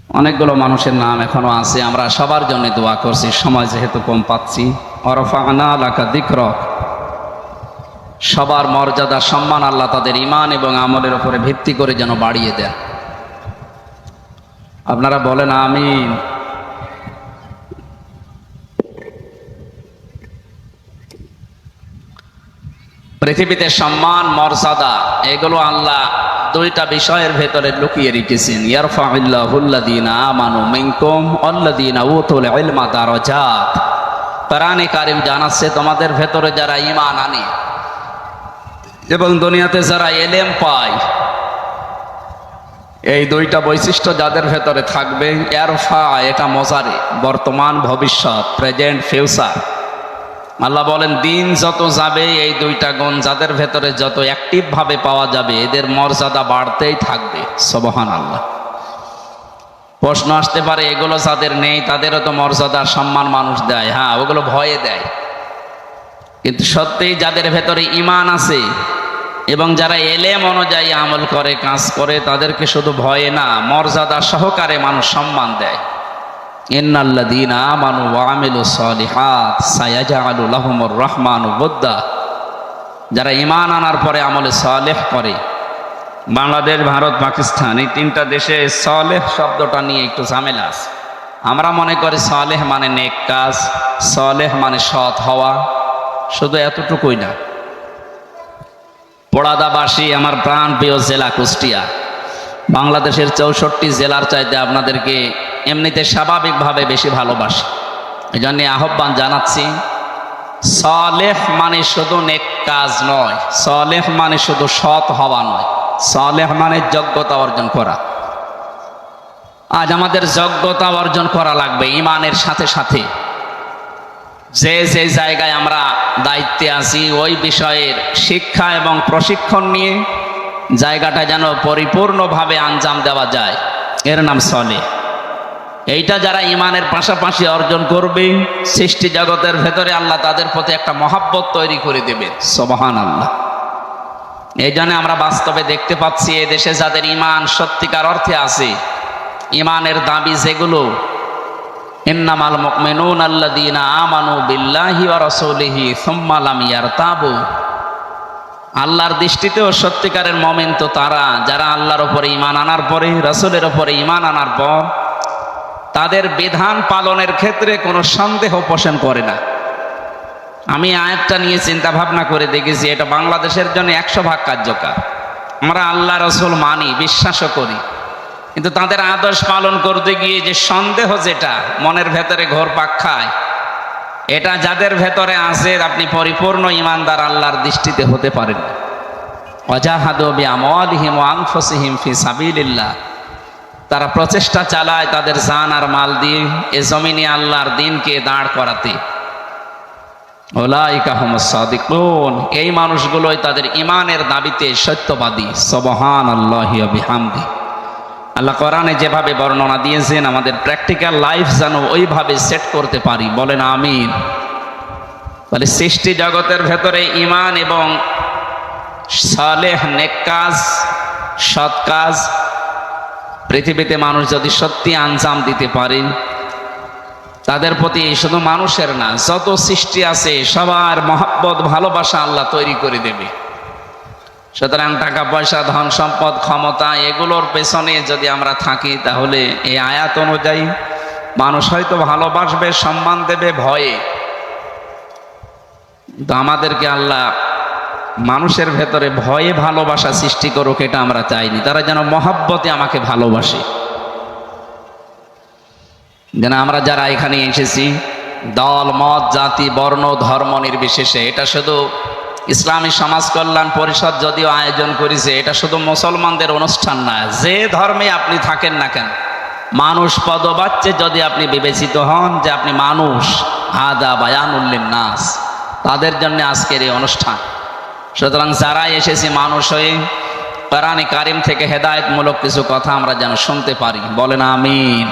অনেকগুলো মানুষের নাম এখনো আছে, আমরা সবার জন্য দোয়া করছি, সময় যেহেতু কম পাচ্ছি। ওয়ারফা'না লাকা যিকরাক, সবার মর্যাদা সম্মান আল্লাহ তাদের ঈমান এবং আমলের উপরে ভিত্তি করে যেন বাড়িয়ে দেন। আপনারা বলেন আমিন। পৃথিবীতে সম্মান মর্যাদা এগুলো আল্লাহ দুইটা বিষয়ের ভেতরে লুকিয়ে রেখেছেন। ইয়ারফাউল্লাহুল্লাযীনা আমানু মিনকুম ওয়াল্লাযীনা উতুল ইলমা দারাজাত। কোরআনে কারীম জানাচ্ছে তোমাদের ভেতরে যারা ঈমান আনে এবং দুনিয়াতে যারা ইলম পায়, এই দুইটা বৈশিষ্ট্য যাদের ভেতরে থাকবে, ইয়ারফা এটা মজারে, বর্তমান ভবিষ্যৎ, প্রেজেন্ট ফিউচার। আল্লাহ বলেন দিন যত যাবে এই দুইটা গুণ যাদের ভেতরে যত অ্যাক্টিভ ভাবে পাওয়া যাবে, এদের মর্যাদা বাড়তেই থাকবে। সুবহানাল্লাহ। প্রশ্ন আসতে পারে এগুলো যাদের নেই তাদেরও তো মর্যাদা সম্মান মানুষ দেয়। হ্যাঁ, ওগুলো ভয়ে দেয়, কিন্তু সত্যিই যাদের ভেতরে ঈমান আছে এবং যারা এলেম অনুযায়ী আমল করে, কাজ করে, তাদেরকে শুধু ভয়ে না, মর্যাদা সহকারে মানুষ সম্মান দেয়। ইন্নাল্লাযীনা আমানু ওয়া আমিলুস সালিহাত সায়াজআলু লাহুমুর রাহমানু ওয়াদ্দা। যারা ঈমান আনার পরে আমলে সালেহ করে, বাংলাদেশ, ভারত, পাকিস্তান এই তিনটা দেশে সালেহ শব্দটা নিয়ে একটু ঝামেলা আছে। আমরা মনে করি সালেহ মানে নেক কাজ, সালেহ মানে সৎ হওয়া, শুধু এতটুকুই না। পোড়াদাবাসী আমার প্রাণ প্রিয় জেলা কুষ্টিয়া, বাংলাদেশের 64 জেলার চাইতে আপনাদেরকে এমনিতে স্বাভাবিকভাবে বেশি ভালোবাসি। এই জন্য আহ্বান জানাচ্ছি, সালেহ মানে শুধু নেক কাজ নয়, সালেহ মানে শুধু সৎ হওয়া নয়, সালেহ মানে যোগ্যতা অর্জন করা। আজ আমাদের যোগ্যতা অর্জন করা লাগবে ঈমানের সাথে সাথে। যে যে জায়গায় আমরা দায়িত্বে আছি ওই বিষয়ের শিক্ষা এবং প্রশিক্ষণ নিয়ে জায়গাটা যেন পরিপূর্ণভাবে আঞ্জাম দেওয়া যায়, এর নাম সালেহ। এইটা যারা ঈমানের পাশাপাশি অর্জন করবে, সৃষ্টি জগতের ভেতরে আল্লাহ তাদের প্রতি একটা মহাব্বত তৈরি করে দেবেন। সুবহানাল্লাহ। এই জন্য আমরা বাস্তবে দেখতে পাচ্ছি এই দেশে যাদের ঈমান সত্যিকার অর্থে আছে, ঈমানের দাবি যেগুলো, ইন্নামাল মুমিনুনা আল্লাযীনা আমানু বিল্লাহি ওয়া রাসূলিহি সুম্মা লাম ইয়ারতাবু। আল্লাহর দৃষ্টিতেও সত্যিকারের মুমিন তো তারা যারা আল্লাহর উপরে ঈমান আনার পরে, রাসূলের উপরে ঈমান আনার পর তাদের বিধান পালনের ক্ষেত্রে কোনো সন্দেহ পোষণ করে না। আমি আয়াতটা নিয়ে চিন্তা ভাবনা করে দেখেছি, এটা বাংলাদেশের জন্য 100% কার্যকর। আমরা আল্লাহ রাসূল মানি, বিশ্বাসও করি, কিন্তু তাদের আদর্শ পালন করতে গিয়ে যে সন্দেহ, যেটা মনের ভেতরে ঘোরপাক খায়, এটা যাদের ভেতরে আছে আপনি পরিপূর্ণ ঈমানদার আল্লাহর দৃষ্টিতে হতে পারেন। ওয়াজাহাদু বিআমওয়ালিহিম ওয়া আনফুসিহিম ফি সাবিলিল্লাহ। তারা প্রচেষ্টা চালায় তাদের জান আর মাল দিয়ে এ জমিনে আল্লাহর দ্বীনকে দাঁড় করাতে। উলাইকা হুমুস সাদিকুন। এই মানুষগুলোই তাদের ঈমানের দাবিতে সত্যবাদী। সুবহানাল্লাহি ওয়া বিহামদি। আল্লাহ কোরআনে যেভাবে বর্ণনা দিয়েছেন আমাদের প্র্যাকটিক্যাল লাইফ যেন ওইভাবে সেট করতে পারি। বলেন আমিন। তাহলে সৃষ্টি জগতের ভেতরে ঈমান এবং সালেহ নেক কাজ, সৎ কাজ পৃথিবীতে মানুষ যদি সত্যি আঞ্জাম দিতে পারেন, তাদের প্রতি শুধু মানুষের না, যত সৃষ্টি আছে সবার মহব্বত ভালোবাসা আল্লাহ তৈরি করে দেবে। সুতরাং টাকা পয়সা, ধন সম্পদ, ক্ষমতা এগুলোর পেছনে যদি আমরা থাকি, তাহলে এই আয়াত অনুযায়ী মানুষ হয়তো ভালোবাসবে, সম্মান দেবে ভয়ে, কিন্তু আমাদেরকে আল্লাহ মানুষের ভেতরে ভয়ে ভালোবাসা সৃষ্টি করুক, এটা আমরা চাইনি। তারা যেন মহব্বতে আমাকে ভালোবাসে। যেন আমরা যারা এখানে এসেছি, দল মত জাতি বর্ণ ধর্ম নির্বিশেষে, এটা শুধু ইসলামী সমাজ কল্যাণ পরিষদ যদিও আয়োজন করেছে, এটা শুধু মুসলমানদের অনুষ্ঠান না। যে ধর্মে আপনি থাকেন না কেন, মানুষ পদবাচ্যে যদি আপনি বিবেচিত হন যে আপনি মানুষ, হাদা বায়ানুল লিন্নাস, তাদের জন্য আজকের এই অনুষ্ঠান। সুতরাং যারা এসেছি মানুষ হয়ে, কোরআনে কারিম থেকে হেদায়েতমূলক কিছু কথা আমরা যেন শুনতে পারি। বলেন আমিন।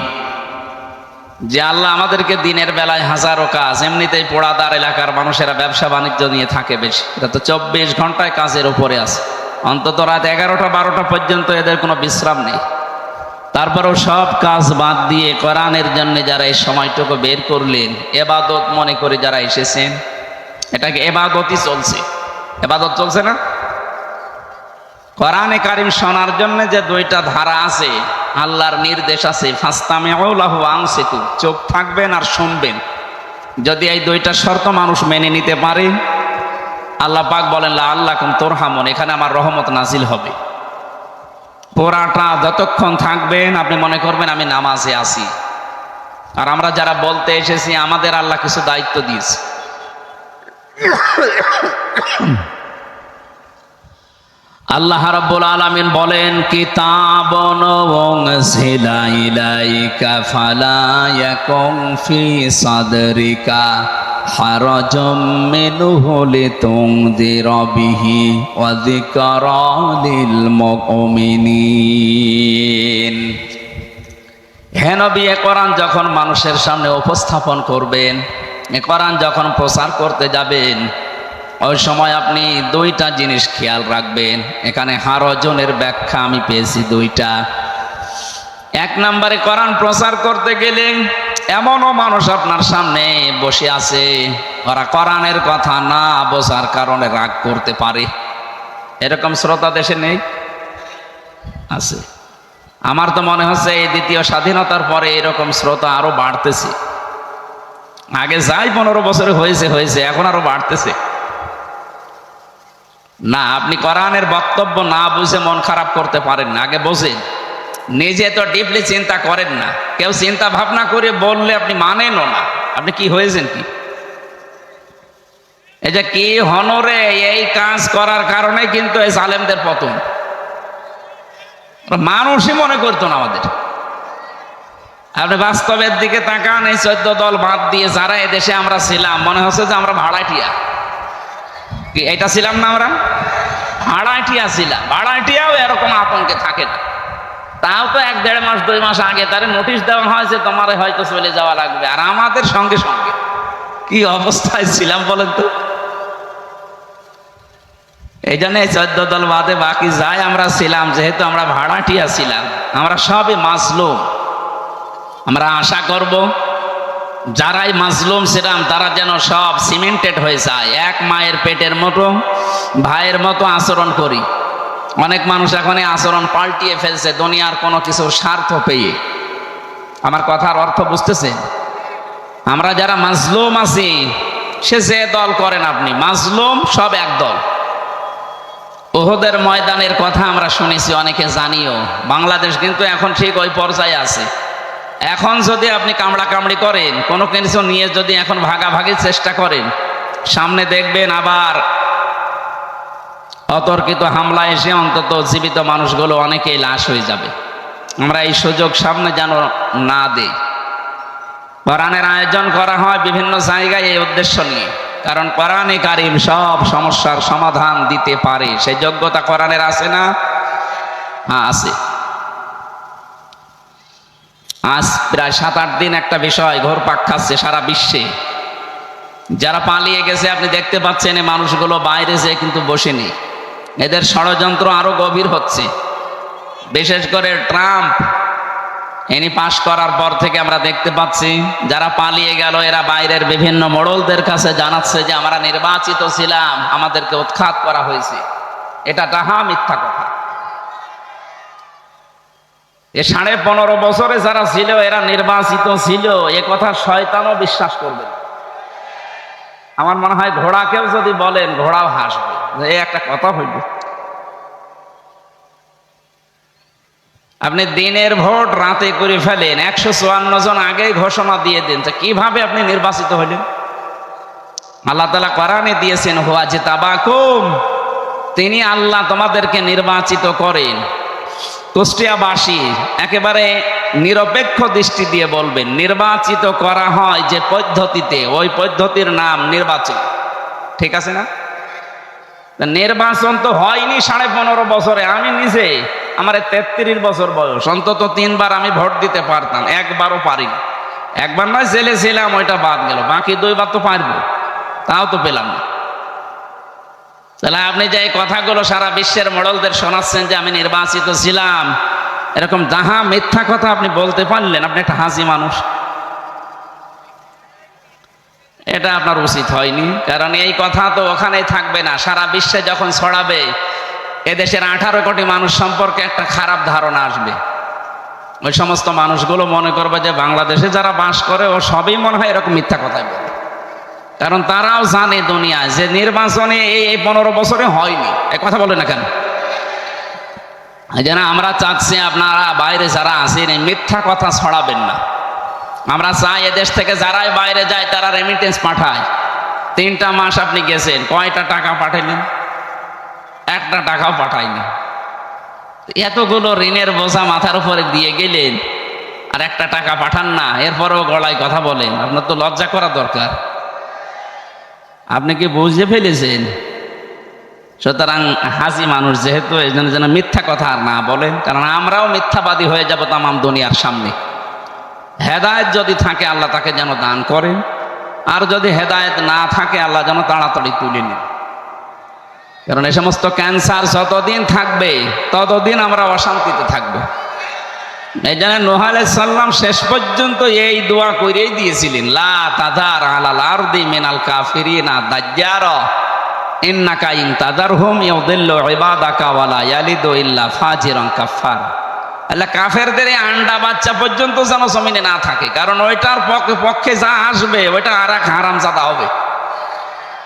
যে আল্লাহ আমাদেরকে দিনের বেলায় হাজারো কাজ, এমনিতেই পোড়াদার এলাকার মানুষেরা ব্যবসা বাণিজ্য নিয়ে থাকে বেশি, এটা তো 24 ঘন্টায় কাজের উপরে আছে, অন্তত রাত 11টা 12টা পর্যন্ত এদের কোনো বিশ্রাম নেই। তারপরেও সব কাজ বাদ দিয়ে কোরআনের জন্য যারা এই সময়টুকু বের করলেন, এবাদত মনে করে যারা এসেছেন, এটাকে এবাদতই চলছে। এবাদত চলছে না? কোরআনে কারিম শোনার জন্য যে দুইটা ধারা আছে, আল্লাহর নির্দেশ আছে, ফাস্তামিউ লাহু ওয়া আনসিতু, চুপ থাকবেন আর শুনবেন। যদি এই দুইটা শর্ত মানুষ মেনে নিতে পারে, আল্লাহ পাক বলেন লাআল্লাকুম তুরহামুন, এখানে আমার রহমত নাজিল হবে। পুরাটা যতক্ষণ থাকবেন আপনি মনে করবেন আমি নামাজে আছি। আর আমরা যারা বলতে এসেছি আমাদের আল্লাহ কিছু দায়িত্ব দিয়েছে। আল্লাহ রাব্বুল আলামিন বলেন কিতাবুন উনজিলা ইলাইকা ফালা ইয়াকুম ফি সাদরিকা হারাজুম মিনহু লিতুনযিরা বিহি ওয়া যিকরা লিল মুমিনিন। হে নবী, এ কোরআন যখন মানুষের সামনে উপস্থাপন করবেন, এ কোরআন যখন প্রচার করতে যাবেন, ওই সময় আপনি দুইটা জিনিস খেয়াল রাখবেন। এখানে হারজনের ব্যাখ্যা আমি পেয়েছি দুইটা। এক নম্বরে, কোরআন প্রচার করতে গেলে এমনও মানুষ আপনার সামনে বসে আছে, ওরা কোরআনের কথা না বোঝার কারণে রাগ করতে পারে। এরকম শ্রোতা দেশে নেই? আছে। আমার তো মনে হচ্ছে এই দ্বিতীয় স্বাধীনতার পরে এরকম শ্রোতা আরো বাড়তেছে। আগে যাই 15 বছরে হয়েছে, এখন আরো বাড়তেছে। না, আপনি কোরআনের বক্তব্য না বুঝে মন খারাপ করতে পারেন না, আগে বোঝেন। নিজে তো ডিপলি চিন্তা করেন না, কেউ চিন্তা ভাবনা করে বললে আপনি মানেনও না। আপনি কি হয়েছেন কি? এই যে কি হনরে, এই কাজ করার কারণে কিন্তু এই জালেমদের পতন। মানুষই মনে করতো না আমাদের। আপনি বাস্তবের দিকে তাকান, এই 14 দল বাদ দিয়ে যারা এদেশে আমরা ছিলাম, মনে হচ্ছে যে আমরা ভাড়াটিয়া। কি এটা ছিলাম না? আমরা ভাড়াটিয়া ছিলাম। ভাড়াটিয়াও এরকম আতঙ্কে থাকে না। তাও তো 1-1.5 মাস 2 মাস আগে তারে নোটিশ দেওয়া হয়েছে তোমার হয়তো চলে যাওয়া লাগবে। আর আমাদের সঙ্গে সঙ্গে কি অবস্থায় ছিলাম বলেন তো? এই জন্য 14 দল বাদে বাকি যাই আমরা ছিলাম, যেহেতু আমরা ভাড়াটিয়া ছিলাম, আমরা সবই মাজলুম। আমরা আশা করব যারাই মাজলুম ছিলাম তারা যেন সব সিমেন্টেড হয়ে যায়, এক মায়ের পেটের মতো, ভাইয়ের মতো আচরণ করি। অনেক মানুষ এখন এই আচরণ পাল্টিয়ে ফেলছে দুনিয়ার কোনো কিছুর স্বার্থ পেয়ে। আমার কথার অর্থ বুঝতেছেন? আমরা যারা মাজলুম আছি, সে যে দল করেন আপনি, মাজলুম সব এক দল। উহুদের ময়দানের কথা আমরা শুনেছি, অনেকে জানিও। বাংলাদেশ কিন্তু এখন ঠিক ওই পর্যায়ে আছে। এখন যদি আপনি কামড়া কামড়ি করেন, কোনো কিছু নিয়ে যদি এখন ভাগাভাগির চেষ্টা করেন, সামনে দেখবেন আবার অতর্কিত হামলা এসে অন্তত জীবিত মানুষগুলো অনেকেই লাশ হয়ে যাবে। আমরা এই সুযোগ সামনে যেন না দেই। কোরআনের আয়োজন করা হয় বিভিন্ন জায়গায় এই উদ্দেশ্য নিয়ে, কারণ কোরআনে কারিম সব সমস্যার সমাধান দিতে পারে। সেই যোগ্যতা কোরআনের আছে না? হ্যাঁ, আছে। আজ প্রায় 7-8 দিন একটা বিষয় ঘোরপাক খাচ্ছে সারা বিশ্বে। যারা পালিয়ে গেছে আপনি দেখতে পাচ্ছেন, এই মানুষগুলো বাইরে যেয়ে কিন্তু বসেনি। এদের ষড়যন্ত্র আরো গভীর হচ্ছে। বিশেষ করে ট্রাম্প ইনি পাশ করার পর থেকে আমরা দেখতে পাচ্ছি যারা পালিয়ে গেল এরা বাইরের বিভিন্ন মোড়লদের কাছে জানাচ্ছে যে আমরা নির্বাচিত ছিলাম, আমাদেরকে উৎখাত করা হয়েছে। এটা ডাহা মিথ্যা কথা। এ 15.5 বছরে যারা ছিল এরা নির্বাচিত ছিল, এ কথা শয়তানও বিশ্বাস করবে না। আমার মনে হয় ঘোড়াকেও যদি বলেন ঘোড়াও হাসবে, এই একটা কথা হইল। আপনি দিনের ভোট রাতে করে ফেলেন, 154 জন আগেই ঘোষণা দিয়ে দেন, কিভাবে আপনি নির্বাচিত হলেন? আল্লাহ তাআলা কোরআনে দিয়েছেন হুয়া জিতাবাকুম, তিনি আল্লাহ তোমাদেরকে নির্বাচিত করেন। কুষ্টিয়াবাসী একেবারে নিরপেক্ষ দৃষ্টি দিয়ে বলবেন, নির্বাচিত করা হয় যে পদ্ধতিতে, ওই পদ্ধতির নাম নির্বাচন। ঠিক আছে না? নির্বাচন তো হয়নি 15.5 বছরে। আমি নিজে, আমার 33 বছর বয়স, অন্তত 3 বার আমি ভোট দিতে পারতাম, একবারও পারিনি। একবার নয়, জেলে ছিলাম, ওইটা বাদ গেল। বাকি 2 বার তো পারবো, তাও তো পেলাম না। তাহলে আপনি যে এই কথাগুলো সারা বিশ্বের মোড়লদের শোনাচ্ছেন যে আমি নির্বাচিত ছিলাম, এরকম যাহা মিথ্যা কথা আপনি বলতে পারলেন, আপনি একটা হাসি মানুষ, এটা আপনার উচিত হয়নি। কারণ এই কথা তো ওখানেই থাকবে না, সারা বিশ্বে যখন ছড়াবে এদেশের 18 কোটি মানুষ সম্পর্কে একটা খারাপ ধারণা আসবে। ওই সমস্ত মানুষগুলো মনে করবে যে বাংলাদেশে যারা বাস করে ও সবই মনে হয় এরকম মিথ্যা কথাই বলে। কারণ তারাও জানে দুনিয়ায় যে নির্বাচনে এই 15 বছরে হয়নি, এই কথা বলে না কেন? এই জন্য আমরা চাচ্ছি আপনারা বাইরে যারা আছেন এই মিথ্যা কথা ছড়াবেন না। আমরা চাই এদেশ থেকে যারাই বাইরে যায় তারা রেমিটেন্স পাঠায়। 3টা মাস আপনি গেছেন, কয়টা টাকা পাঠাইলেন? একটা টাকাও পাঠায়নি। এতগুলো ঋণের বোঝা মাথার উপরে দিয়ে গেলেন আর একটা টাকা পাঠান না, এরপরেও গলায় কথা বলেন। আপনার তো লজ্জা করা দরকার। আপনি কি বুঝে ফেলেছেন? সুতরাং হাসি মানুষ যেহেতু, এই জন্য যেন মিথ্যা কথা আর না বলেন, কারণ আমরাও মিথ্যাবাদী হয়ে যাব তামাম দুনিয়ার সামনে। হেদায়েত যদি থাকে আল্লাহ তাকে যেন দান করেন, আর যদি হেদায়েত না থাকে আল্লাহ যেন তাড়াতাড়ি তুলে নেন। কারণ এই সমস্ত ক্যান্সার যতদিন থাকবে ততদিন আমরা অশান্তিতে থাকবো। এই জন্য নূহ আলাইহিস সালাম শেষ পর্যন্ত এই দোয়া করেই দিয়েছিলেন, লা তাযার আলাল আরদি মিনাল কাফিরিনা দাজ্জারা ইন্নাকা ইন তাযারহুম ইউদিল্লু ইবাদাকা ওয়ালা ইয়ালিদু ইল্লা ফাজিরান কাফার। আল্লাহ কাফেরদের এই আন্ডা বাচ্চা পর্যন্ত যেন জমিনে না থাকে, কারণ ওইটার পক্ষে যা আসবে ওইটা আর এক হারামজাদা হবে।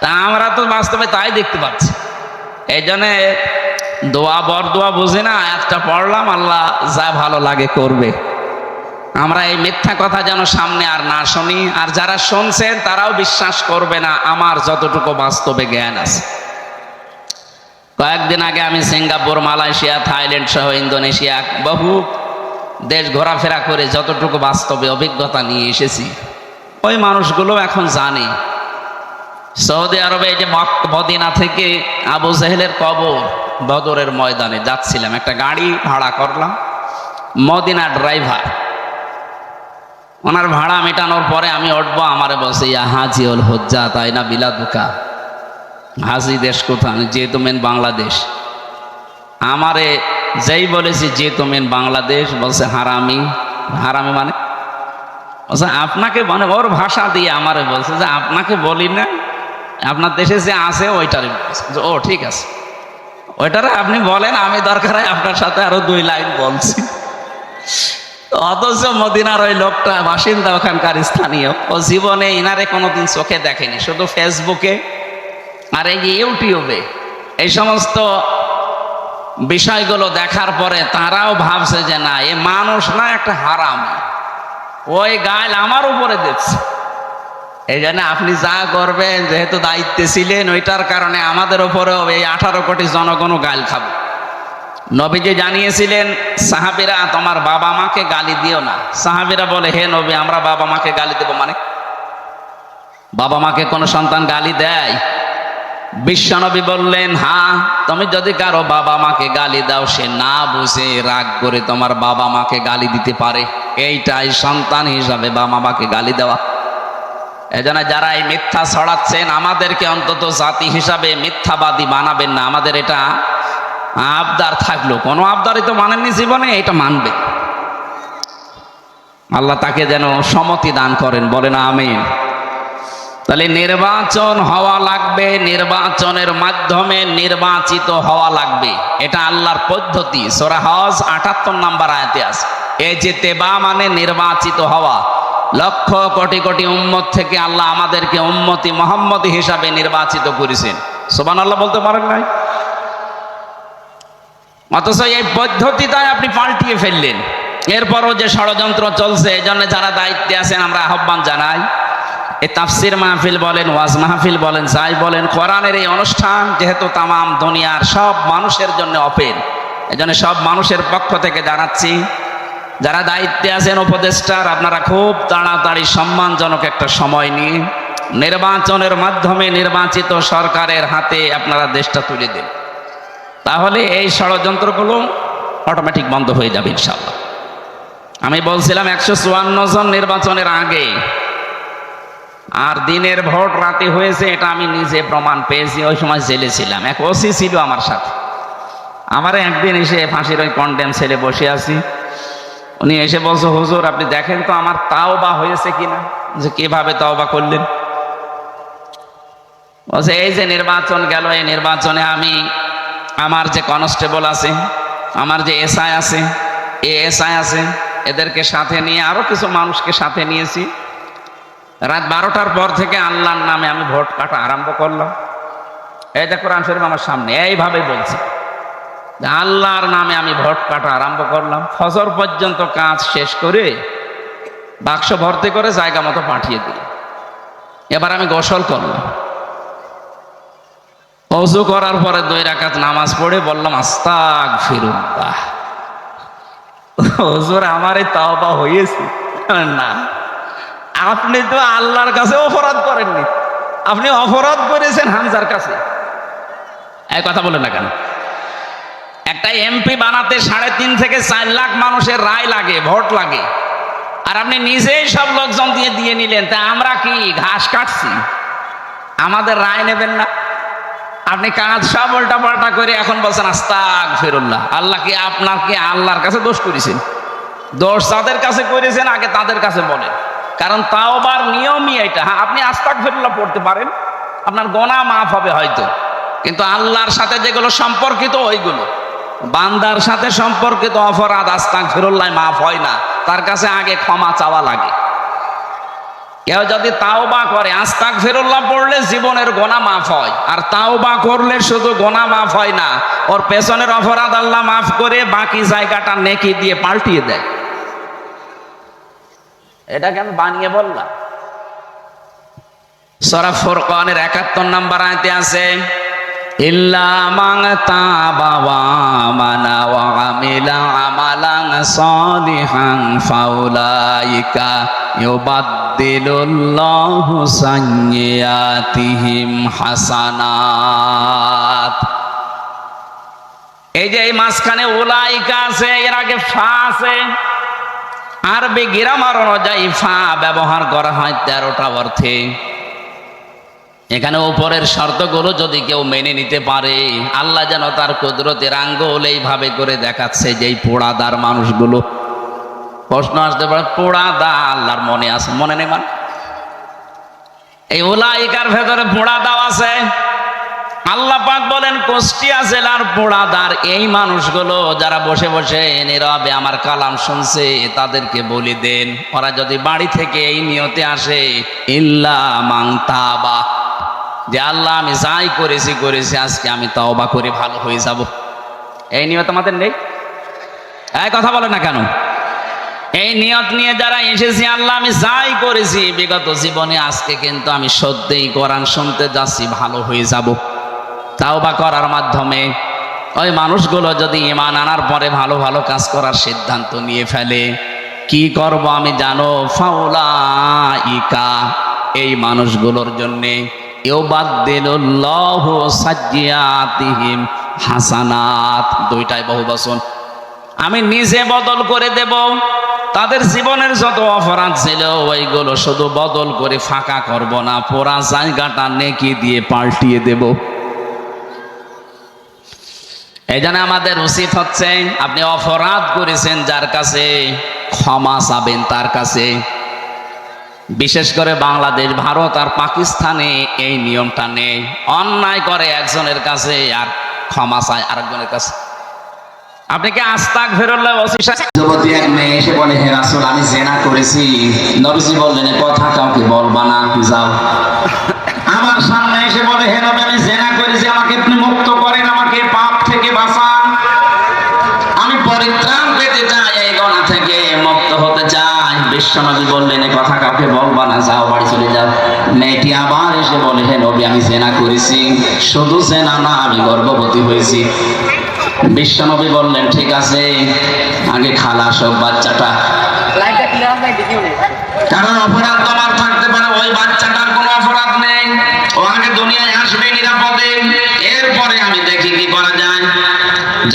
তা আমরা তো বাস্তবে তাই দেখতে পাচ্ছি। এই জন্যে দোয়া বরদোয়া বুঝি না, আয়াতটা পড়লাম, আল্লাহ যা ভালো লাগে করবে। আমরা এই মিথ্যা কথা যেন সামনে আর না শুনি, আর যারা শুনছেন তারাও বিশ্বাস করবে না আমার যতটুকু বাস্তবে জ্ঞান আছে। কয়েকদিন আগে আমি সিঙ্গাপুর, মালয়েশিয়া, থাইল্যান্ড সহ ইন্দোনেশিয়া বহু দেশ ঘোরাফেরা করে যতটুকু বাস্তবে অভিজ্ঞতা নিয়ে এসেছি, ওই মানুষগুলো এখন জানে সৌদি আরবে এই যে মদিনা থেকে আবু জাহেলের কবর বদরের ময়দানে যাচ্ছিলাম, একটা গাড়ি ভাড়া করলাম, মদিনা ড্রাইভার। ওনার ভাড়া মেটানোর পরে আমি উঠবো, আমারে বলছে ইয়া হাজি উল হুজ্জা তাই না বিলাদুকা, হাজি দেশ কোথায়? যেহেতু মেন বাংলাদেশ। আমারে যেই বলেছি যেহেতু মেন বাংলাদেশ, বলছে হারামি। হারামি মানে? বলছে আপনাকে, মানে ওর ভাষা দিয়ে আমারে বলছে যে আপনাকে বলি না, আপনার দেশে যে আছে ওইটারে বলছে। ও ঠিক আছে, ওইটারে আপনি বলেন, আমি দরকার হয় আপনার সাথে আরো 2 লাইন বলছি। অথচ মদিনার ওই লোকটা বাসিন্দা, ওখানকার স্থানীয়, ও জীবনে ইনারে কোনোদিন চোখে দেখেনি, শুধু ফেসবুকে আর এই যে ইউটিউবে এই সমস্ত বিষয়গুলো দেখার পরে তারাও ভাবছে যে না, এ মানুষ না, একটা হারামি। ওই গাল আমার উপরে দিচ্ছে। এই জন্য আপনি যা করবেন, যেহেতু দায়িত্বে ছিলেন, ওইটার কারণে আমাদের উপরেও এই 18 কোটি জনগণও গাল খাবে। নবীজি জানিয়েছিলেন সাহাবীরা, তোমার বাবা মাকে গালি দিও না। সাহাবীরা বলে, হে নবী, আমরা বাবা মাকে গালি দেব মানে? বাবা মাকে কোনো সন্তান গালি দেয়? বিশ্বনবী বললেন, হ্যাঁ, তুমি যদি কারো বাবা মাকে গালি দাও, সে না বুঝে রাগ করে তোমার বাবা মাকে গালি দিতে পারে। এইটাই সন্তান হিসাবে বাবা মাকে গালি দেওয়া। এজন্য যারা এই মিথ্যা ছড়াচ্ছেন, আমাদেরকে অন্তত জাতি হিসাবে মিথ্যাবাদী বানাবেন না। আমাদের এটা আবদার থাকলো, কোনো আবদারই তো মানেননি জীবনে, এটা মানবে। আল্লাহ তাকে যেন সম্মতি দান করেন, বলেন আমিন। তাহলে নির্বাচন হওয়া লাগবে, নির্বাচনের মাধ্যমে নির্বাচিত হওয়া লাগবে, এটা আল্লাহর পদ্ধতি। সূরা হজ 78 নম্বর আয়াতে আছে। ইজতিবা মানে নির্বাচিত হওয়া। লক্ষ কোটি কোটি উম্মত থেকে আল্লাহ আমাদেরকে উম্মতি মুহাম্মদী হিসাবে নির্বাচিত করেছেন। সুবহানাল্লাহ বলতে পারেন নাই? অথচ এই পদ্ধতিটাই আপনি পাল্টিয়ে ফেললেন। এরপরও যে ষড়যন্ত্র চলছে, এই জন্য যারা দায়িত্বে আছেন আমরা আহ্বান জানাই, এই তাফসির মাহফিল বলেন, ওয়াজ মাহফিল বলেন, যাই বলেন, কোরআনের এই অনুষ্ঠান যেহেতু তামাম দুনিয়ার সব মানুষের জন্য ওপেন, এই জন্য সব মানুষের পক্ষ থেকে জানাচ্ছি, যারা দায়িত্বে আছেন উপদেষ্টার, আপনারা খুব তাড়াতাড়ি সম্মানজনক একটা সময় নিয়ে নির্বাচনের মাধ্যমে নির্বাচিত সরকারের হাতে আপনারা দেশটা তুলে দেন। তাহলে এই ষড়যন্ত্রগুলো অটোমেটিক বন্ধ হয়ে যাবে ইনশাআল্লাহ। আমি বলছিলাম 154 জন নির্বাচনের আগে, আর দিনের ভোট রাতে হয়েছে, এটা আমি নিজে প্রমাণ পেয়েছি। ওই সময় জেলে ছিলাম, এক ওসি ছিল আমার সাথে। আমার একদিন এসে ফাঁসির ওই কন্ডেম ছেলে বসে আছি, উনি এসে বলছে, হুজুর আপনি দেখেন তো আমার তাওবা হয়েছে কিনা। যে কিভাবে তাওবা করলেন? বলছে এই যে নির্বাচন গেল, এই নির্বাচনে আমি আমার যে কনস্টেবল আছে, আমার যে এসআই আছে, এএসআই আছে, এদেরকে সাথে নিয়ে আরো কিছু মানুষকে সাথে নিয়েছি। রাত 12টার পর থেকে আল্লাহর নামে আমি ভোট কাটা আরম্ভ করলাম। এই যে কোরআন শরীফ আমার সামনে এইভাবে বলছে, আল্লাহর নামে আমি ভোট কাটা আরম্ভ করলাম। ফজর পর্যন্ত কাজ শেষ করে বাক্স ভর্তি করে জায়গা মতো পাঠিয়ে দিল। এবার আমি গোসল করলাম, ওযু করার পরে 2 রাকাত নামাজ পড়ে বললাম আস্তাগফিরুল্লাহ। হুজুর আমার এই তাওবা হয়েছে। না, আপনি তো আল্লাহর কাছে অপরাধ করেননি, আপনি অপরাধ করেছেন হামজার কাছে। এই কথা বলেন না কেন? একটা এমপি বানাতে 3.5 থেকে 4 লাখ মানুষের রায় লাগে, ভোট লাগে, আর আপনি নিজেই সব লোকজন দিয়ে নিলেন। তা আমরা কি ঘাস কাটছি? আমাদের রায় নেবেন না? আপনি কাজ সব উল্টা পাল্টা করে এখন বলছেন আস্তাগফিরুল্লাহ। আল্লাহ কি আপনার কি আল্লাহর কাছে দোষ করেছেন? দোষ যাদের কাছে করেছেন আগে তাদের কাছে বলেন, কারণ তাওবার নিয়মই এটা। হ্যাঁ, আপনি আস্তাগফিরুল্লাহ পড়তে পারেন, আপনার গুনাহ মাফ হবে হয়তো, কিন্তু আল্লাহর সাথে যেগুলো সম্পর্কিত ওইগুলো, বান্দার সাথে সম্পর্কিত অপরাধ আস্তাগফিরুল্লাহ মাফ হয় না, তার কাছে আগে ক্ষমা চাওয়া লাগে। কেউ যদি তাওবা করে, আস্তাগফিরুল্লাহ পড়লে জীবনের গুনাহ মাফ হয়, আর তাওবা করলে শুধু গুনাহ মাফ হয় না, ওর পেছনের অপরাধ আল্লাহ মাফ করে বাকি জায়গাটা নেকি দিয়ে পাল্টিয়ে দেয়। এটাকে আমি বানিয়ে বললাম। সূরা ফুরকানের 71 নম্বর আয়াতে আছে, ইল্লা মান তাবা ওয়া আমানা ওয়া আমিলা আমালান সালিহান ফাউলাইকা ইউবাদদিলুল্লাহু সাইয়্যাতিহিম হাসানাত। এই যে এই মাঝখানে উলাইকা আছে, এর আগে ফা আছে। আরবি গ্রামার অনুযায়ী ফা ব্যবহার করা হয় 13টা অর্থে। এখানে উপরের শর্তগুলো যদি কেউ মেনে নিতে পারে, আল্লাহ যেন তার কুদরতের আঙ্গুল এইভাবে করে দেখাচ্ছে যে এই পোড়াদার মানুষগুলো। প্রশ্ন আসতে পারে, পোড়াদা আল্লাহর মনে আছে? মনে নেই মানে? এই উলাইকার ভেতরে পোড়াদাও আছে। আল্লাহ পাক বলেন কুষ্টিয়া জেলার পোড়াদার এই মানুষগুলো যারা বসে বসে নীরবে আমার কালাম শুনছে, তাদেরকে বলে দেন ওরা যদি বাড়ি থেকে এই নিয়তে আসে, ইল্লা মান তাবা, যে আল্লাহ আমি যাই করেছি আজকে আমি তাওবা করে ভালো হয়ে যাব, এই নিয়ত আমাদের নেই? এই কথা বলে না কেন? এই নিয়ত নিয়ে যারা এসেছি, আল্লাহ আমি যাই করেছি বিগত জীবনে, আজকে কিন্তু আমি সত্যিই কোরআন শুনতে যাচ্ছি, ভালো হয়ে যাব, তাওবা করার মাধ্যমে ওই মানুষগুলো যদি ঈমান আনার পরে ভালো ভালো কাজ করার সিদ্ধান্ত নিয়ে ফেলে, কি করব আমি জানো? ফাউলাইকা, এই মানুষগুলোর জন্যে ইউবাদদিলুল্লাহু সাইয়্যাতিহিম হাসানাত, 2টাই বহুবচন। আমি নিজে বদল করে দেব, তাদের জীবনের যত অপরাধ ছিল ওইগুলো শুধু বদল করে ফাঁকা করব না, পুরা জায়গাটা নেকি দিয়ে পাল্টিয়ে দেব। এই জন্য আমাদের উচিত হচ্ছে, আপনি অপরাধ করেছেন যার কাছে, ক্ষমা চাবেন তার কাছে। বিশেষ করে বাংলাদেশ, ভারত আর পাকিস্তানে এই নিয়মটা নেই। অন্যায় করে একজনের কাছে আর ক্ষমা চায় আরেকজনের কাছে। আপনি কি আস্তাগফিরুল্লাহ ওসিশা? যুবতী এক মেয়ে এসে বলে, হে রাসূল আমি জিনা করেছি। নবীজি বললেন এ কথা কাউকে বলবা না, যাও। আমার সামনে এসে বলে, হে নবী আমি জিনা করেছি, আমাকে আপনি মুক্ত করেন, আমাকে পাপ থেকে বাঁচান, আমি পরিত্রাণ পেতে চাই, এই গুনাহ থেকে মুক্ত হতে চাই। বিশ্বনবী বললেন এ কথা কাউকে বলবা না, যাও বাড়ি চলে যাও। মেয়েটি আবার এসে বলে, হে নবী আমি জিনা করেছি, শুধু জিনা না আমি গর্ভবতী হয়েছি। বিশ্বনবী বললেন ঠিক আছে, আগে খালাস হোক বাচ্চাটা, কারণ অপরাধ তোমার থাকতে পারে, ওই বাচ্চাটার কোনো অপরাধ নেই, ও আগে দুনিয়ায় আসবে নিরাপদে, এরপরে আমি দেখি কি করা যায়।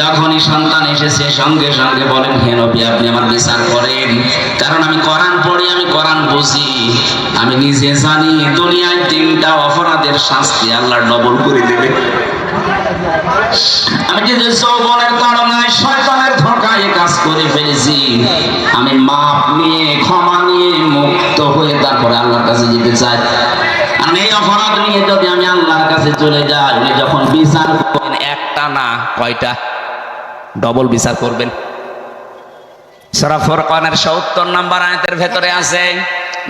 যখনই সন্তান এসেছে সঙ্গে সঙ্গে বলেন, হে নবী আপনি আমার বিচার করেন, কারণ আমি কোরআন পড়ি, আমি কোরআন বুঝি, আমি নিজে জানি দুনিয়ায় 3টা অপরাধের শাস্তি আল্লাহ ডবল করে দেবে। আমি যে যৌবনের তাড়নায়, শয়তানের ঠকায় কাজ করে ফেলেছি, আমি মাপ নিয়ে ক্ষমা নিয়ে মুক্ত হয়ে তারপরে আল্লাহর কাছে যেতে চাই। আর এই অপরাধ নিয়ে যদি আমি আল্লাহর কাছে চলে যাই, উনি যখন বিচার করবেন একটা না কয়টা, ডবল বিচার করবেন। সূরা ফুরকানের ৭০ নম্বর আয়াতের ভেতরে আছে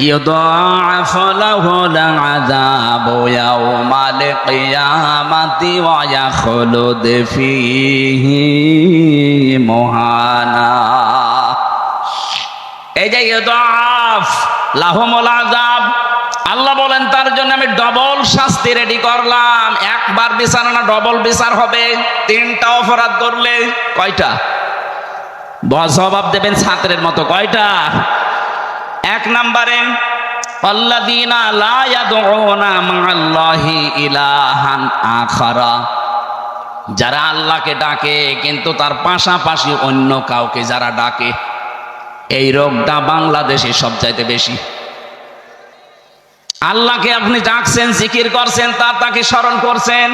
ইউদাআফু লাহুল আযাবু ইয়াওমাল কিয়ামাতি ওয়া ইয়াখলুদ ফীহি মুহানা। এই যে ইউদাআফ লাহুমুল আযাব, আল্লাহ বলেন তার জন্য আমি ডবল শাস্তি রেডি করলাম। একবার বিচার না, ডবল বিচার হবে। 3টা অপরাধ করলে কয়টা জবাব দেবেন ছাত্রের মতো, কয়টা? 1 নম্বরে আল্লাযীনা লা ইয়াদউনা মা'আল্লাহি ইলাহান আখারা, যারা আল্লাহকে ডাকে কিন্তু তার পাশাপাশি অন্য কাউকে যারা ডাকে। এই রোগটা বাংলাদেশে সবচাইতে বেশি। আল্লাহকে আপনি ডাকছেন, জিকির করছেন, তাকে স্মরণ করছেন,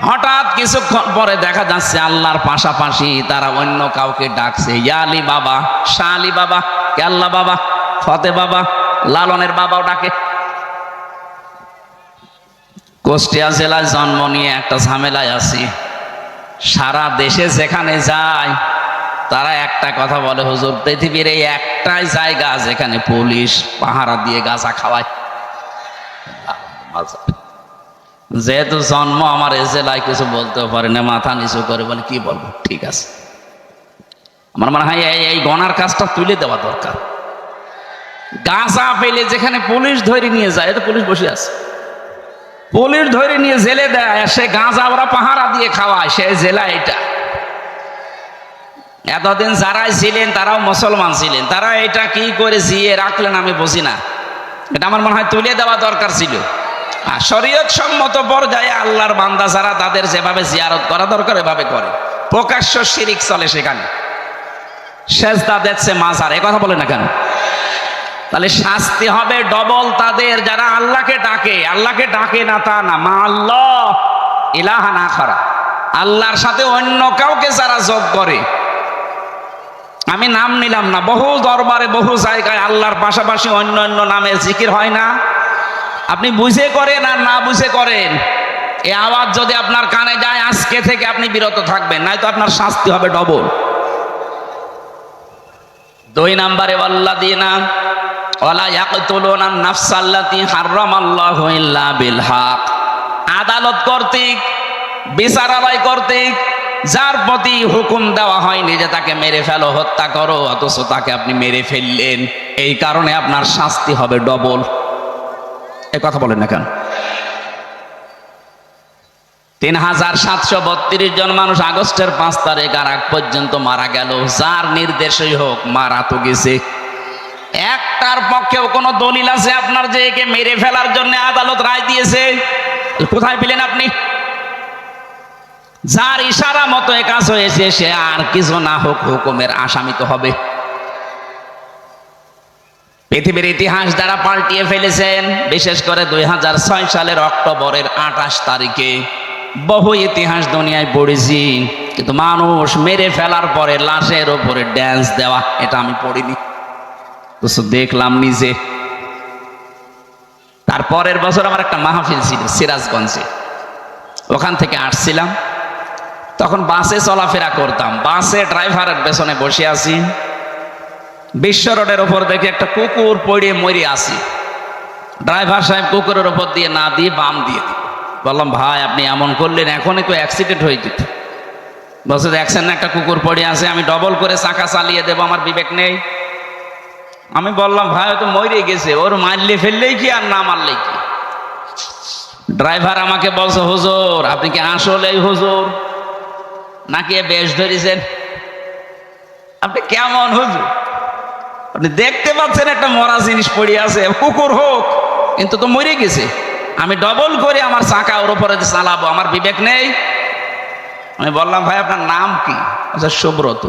হঠাৎ কিছুক্ষণ পরে দেখা যাচ্ছে আল্লাহর পাশাপাশি তারা অন্য কাউকে ডাকছে। ইয়া আলী বাবা, শাহ আলী বাবা, কেল্লা বাবা, ফতে বাবা, লালনের বাবাও ডাকে। কুষ্টিয়া জেলায় জন্ম নিয়ে একটা ঝামেলায় আছি। সারা দেশে যেখানে যায় তারা একটা কথা বলে, হুজুর পৃথিবীর এই একটাই জায়গা যেখানে পুলিশ পাহারা দিয়ে গাঁজা খাওয়ায়। যেহেতু জন্ম আমার এ জেলায় কিছু বলতেও পারে না, মাথা নিচু করে বলে কি বলবো, ঠিক আছে। আমার মনে হয় এই গণার কাজটা তুলে দেওয়া দরকার। গাঁজা পেলে যেখানে পুলিশ ধরে নিয়ে যায়, তো পুলিশ বসে আছে, পুলিশ ধরে নিয়ে জেলে দেয়, সে গাঁজা ওরা পাহারা দিয়ে খাওয়ায়, সে জেলা এটা। এতদিন যারাই ছিলেন তারাও মুসলমান ছিলেন, তারা এটা কি করে জিয়ে রাখলেন আমি বুঝি না। এটা আমার মনে হয় তুলে দেওয়া দরকার ছিল। আর শরীয়ত সম্মত পর্যায়ে আল্লাহর বান্দা যারা, তাদের যেভাবে জিয়ারত করা দরকার এভাবে করে। প্রকাশ্য শিরিক চলে সেখানে, সেজদা দিচ্ছে মাজার, এ কথা বলে না কেন? তাহলে শাস্তি হবে ডবল তাদের যারা আল্লাহকে ডাকে। আল্লাহকে ডাকে না তা না, মা আল্লাহ ইলাহান আখারা, আল্লাহর সাথে অন্য কাউকে যারা যোগ করে। আমি নাম নিলাম না, বহু দরবারে বহু জায়গায় আল্লাহর পাশাপাশি অন্য অন্য নামে জিকির হয় না। আপনি বুঝে করেন আর না বুঝে করেন, এই আওয়াজ যদি আপনার কানে যায় আজকে থেকে আপনি বিরত থাকবেন, নয়তো আপনার শাস্তি হবে ডবল। 2 নম্বরে ওয়াল্লাযীনা ওয়ালা ইয়াকতুলুনা নাফসাল্লাতী হারামাল্লাহু ইল্লা বিল হক, আদালত কর্তৃক, বিচারালয় কর্তৃক যার প্রতি হুকুম দেওয়া হয়নি যে তাকে মেরে ফেলো, হত্যা করো, অথচ তাকে আপনি মেরে ফেললেন, এই কারণে আপনার শাস্তি হবে ডবল। এ কথা বলেন না কেন? 3732 জন মানুষ আগস্টের 5 তারিখ আর আগ পর্যন্ত মারা গেল। যার নির্দেশই হোক, মারা তো গেছে। একটার পক্ষেও কোনো দলিল আছে আপনার যে একে মেরে ফেলার জন্য আদালত রায় দিয়েছে? কোথায় পেলেন আপনি? যার ইশারা মতো এ কাজ হয়েছে সে আর কিছু না হোক হুকুমের আসামি তো হবে। পৃথিবীর ইতিহাস দ্বারা পাল্টিয়ে ফেলেছেন, বিশেষ করে 2006 সালের অক্টোবরের 28 তারিখে বহু ইতিহাস দুনিয়ায় পড়েছি, কিন্তু মানুষ মেরে ফেলার পরে লাশের ওপরে ড্যান্স দেওয়া এটা আমি পড়িনি, তো দেখলাম নিজে। তারপরের বছর আমার একটা মাহফিল ছিল সিরাজগঞ্জে, ওখান থেকে আসছিলাম, তখন বাসে চলাফেরা করতাম, বাসে ড্রাইভারের পেছনে বসে আছি, বিশ্ব রোডের ওপর দেখে একটা কুকুর পড়ে মরে আসি। ড্রাইভার সাহেব কুকুরের ওপর দিয়ে না দিয়ে বাম দিয়ে দিল। বললাম ভাই আপনি এমন করলেন, এখনই তো অ্যাক্সিডেন্ট হয়ে যেত। বলছে দেখছেন না একটা কুকুর পড়ে আছে, আমি ডবল করে চাকা চালিয়ে দেবো, আমার বিবেক নেই। আমি বললাম ভাই ও তো মরে গেছে, ওর মারলে ফেললেই কি আর না মারলেই কি। ড্রাইভার আমাকে বলছে হুজুর আপনি কি আসলেই হুজুর নাকি বেশ ধরেছেন? আপনি কেমন হুজুর? আপনি দেখতে পাচ্ছেন একটা মরা জিনিস পড়ে আছে, কুকুর হোক, কিন্তু তো মরে গেছে, আমি ডবল করে আমার চাকা ওর উপরে চালাবো, আমার বিবেক নেই? আমি বললাম ভাই আপনার নাম কি? আচ্ছা সুব্রত,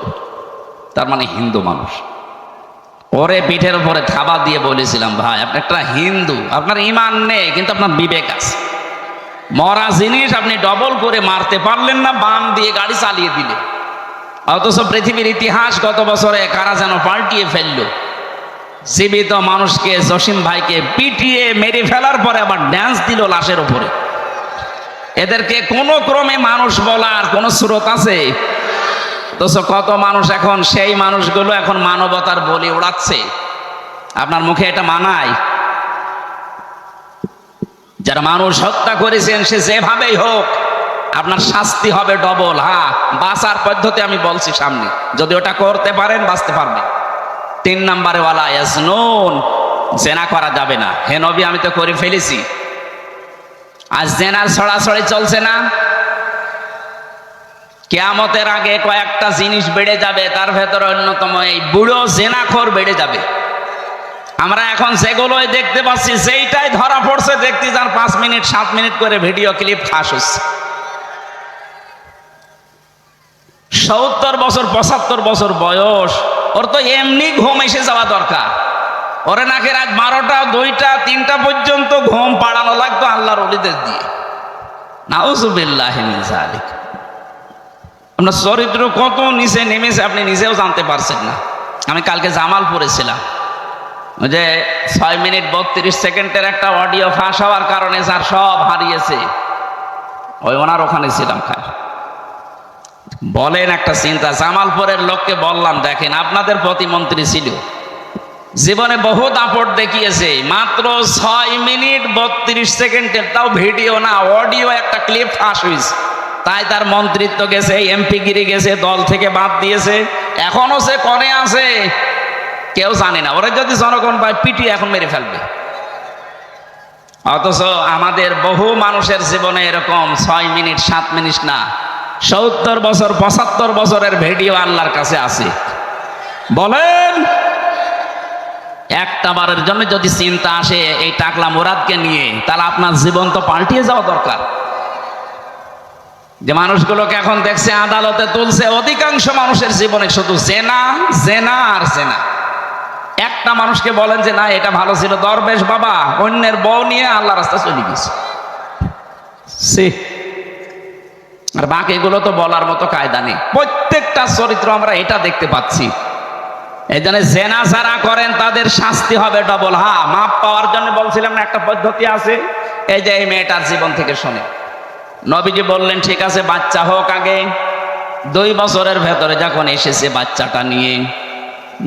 তার মানে হিন্দু মানুষ। ওরে পিঠের উপরে থাবা দিয়ে বলেছিলাম ভাই আপনি একটা হিন্দু, আপনার ইমান নেই কিন্তু আপনার বিবেক আছে, মরা জিনিস আপনি ডবল করে মারতে পারলেন না, বাম দিয়ে গাড়ি চালিয়ে দিলে। অথচ পৃথিবীর ইতিহাস গত বছরে কারা যেন পাল্টিয়ে ফেললো। জীবিত মানুষকে, জসিম ভাইকে পিটিয়ে মেরে ফেলার পরে আবার ড্যান্স দিল লাশের উপরে। এদেরকে কোনো ক্রমে মানুষ বলার কোন স্রোত আছে? অথচ কত মানুষ এখন, সেই মানুষগুলো এখন মানবতার বলি উড়াচ্ছে। আপনার মুখে এটা মানায়? যারা মানুষ হত্যা করেছেন সে যেভাবেই হোক আপনার শাস্তি হবে ডবল। হ্যাঁ, বাঁচার পদ্ধতি আমি বলছি সামনে, যদি ওটা করতে পারেন বাঁচতে পারবেন। 3 নম্বরে ওয়ালা ইয়াজনুন, জেনা করা যাবে না। হে নবী, আমি তো করে ফেলেছি। আজ জেনার ছড়াছড়ি চলছে না? কিয়ামতের আগে কয়েকটা জিনিস বেড়ে যাবে, তার ভেতরে অন্যতম এই বুড়ো জেনাখোর বেড়ে যাবে। আমরা এখন যেগুলোই দেখতে পাচ্ছি, যেইটাই ধরা পড়ছে দেখতে যান 5 মিনিট 7 মিনিট করে ভিডিও ক্লিপ ফাঁস হচ্ছে। 70 বছর 75 বছর বয়স, ওর তো এমনি ঘুম এসে যাওয়া দরকার। ওরে নাকি রাত 12টা 2টা 3টা পর্যন্ত ঘুম পাড়ানো লাগতো আল্লাহর ওলিদের দিয়ে। নাউজুবিল্লাহি মিন যালিক। আপনার চরিত্র কত নিচে নেমেছে আপনি নিজেও জানতে পারছেন না। আমি কালকে জামালপুরে ছিলাম, ওই যে 6 মিনিট 32 সেকেন্ডের একটা অডিও ফাঁস হওয়ার কারণে স্যার সব হারিয়েছে, ওই ওনার ওখানে ছিলাম। বলেন একটা চিন্তা, জামালপুরের লোককে বললাম দেখেন আপনাদের প্রতিমন্ত্রী ছিল, জীবনে বহু দাপট দেখিয়েছে, মাত্র 6 মিনিট 32 সেকেন্ডের, তাও ভিডিও না অডিও একটা ক্লিপ ফাঁস হয়েছে। তাই তার মন্ত্রিত্ব গেছে, এমপিগিরি গেছে, দল থেকে বাদ দিয়েছে, এখনো সে কনে আছে কেউ জানে না। ওরা যদি জনগণ পায় পিটিয়ে এখন মেরে ফেলবে। অথচ আমাদের বহু মানুষের জীবনে এরকম 6 মিনিট 7 মিনিট না, 70 বছর 75 বছরের ভিডিও আল্লাহর কাছে আছে। বলেন, একটা বারের জন্য যদি চিন্তা আসে এই টাকলা মুরাদকে নিয়ে, তাহলে আপনার জীবন তো পাল্টিয়ে যাওয়া দরকার। যে মানুষগুলোকে এখন দেখছে আদালতে তুলছে, অধিকাংশ মানুষের জীবনে শুধু জেনা জেনা আর জেনা। একটা মানুষকে বলেন যে না এটা ভালো ছিল, দরবেশ বাবা অন্যের বউ নিয়ে আল্লাহ রাস্তা চলে গেছে। আর বাকিগুলো তো বলার মতো কায়দা নেই। প্রত্যেকটা চরিত্র আমরা এটা দেখতে পাচ্ছি। এই জন্য জেনা যারা করেন তাদের শাস্তি হবে ডবল। হ্যাঁ, মাপ পাওয়ার জন্য বলছিলাম না একটা পদ্ধতি আছে। এই যে এই মেয়েটার জীবন থেকে শুনে নবীজি বললেন ঠিক আছে বাচ্চা হোক আগে। 2 বছরের ভেতরে যখন এসেছে বাচ্চাটা নিয়ে,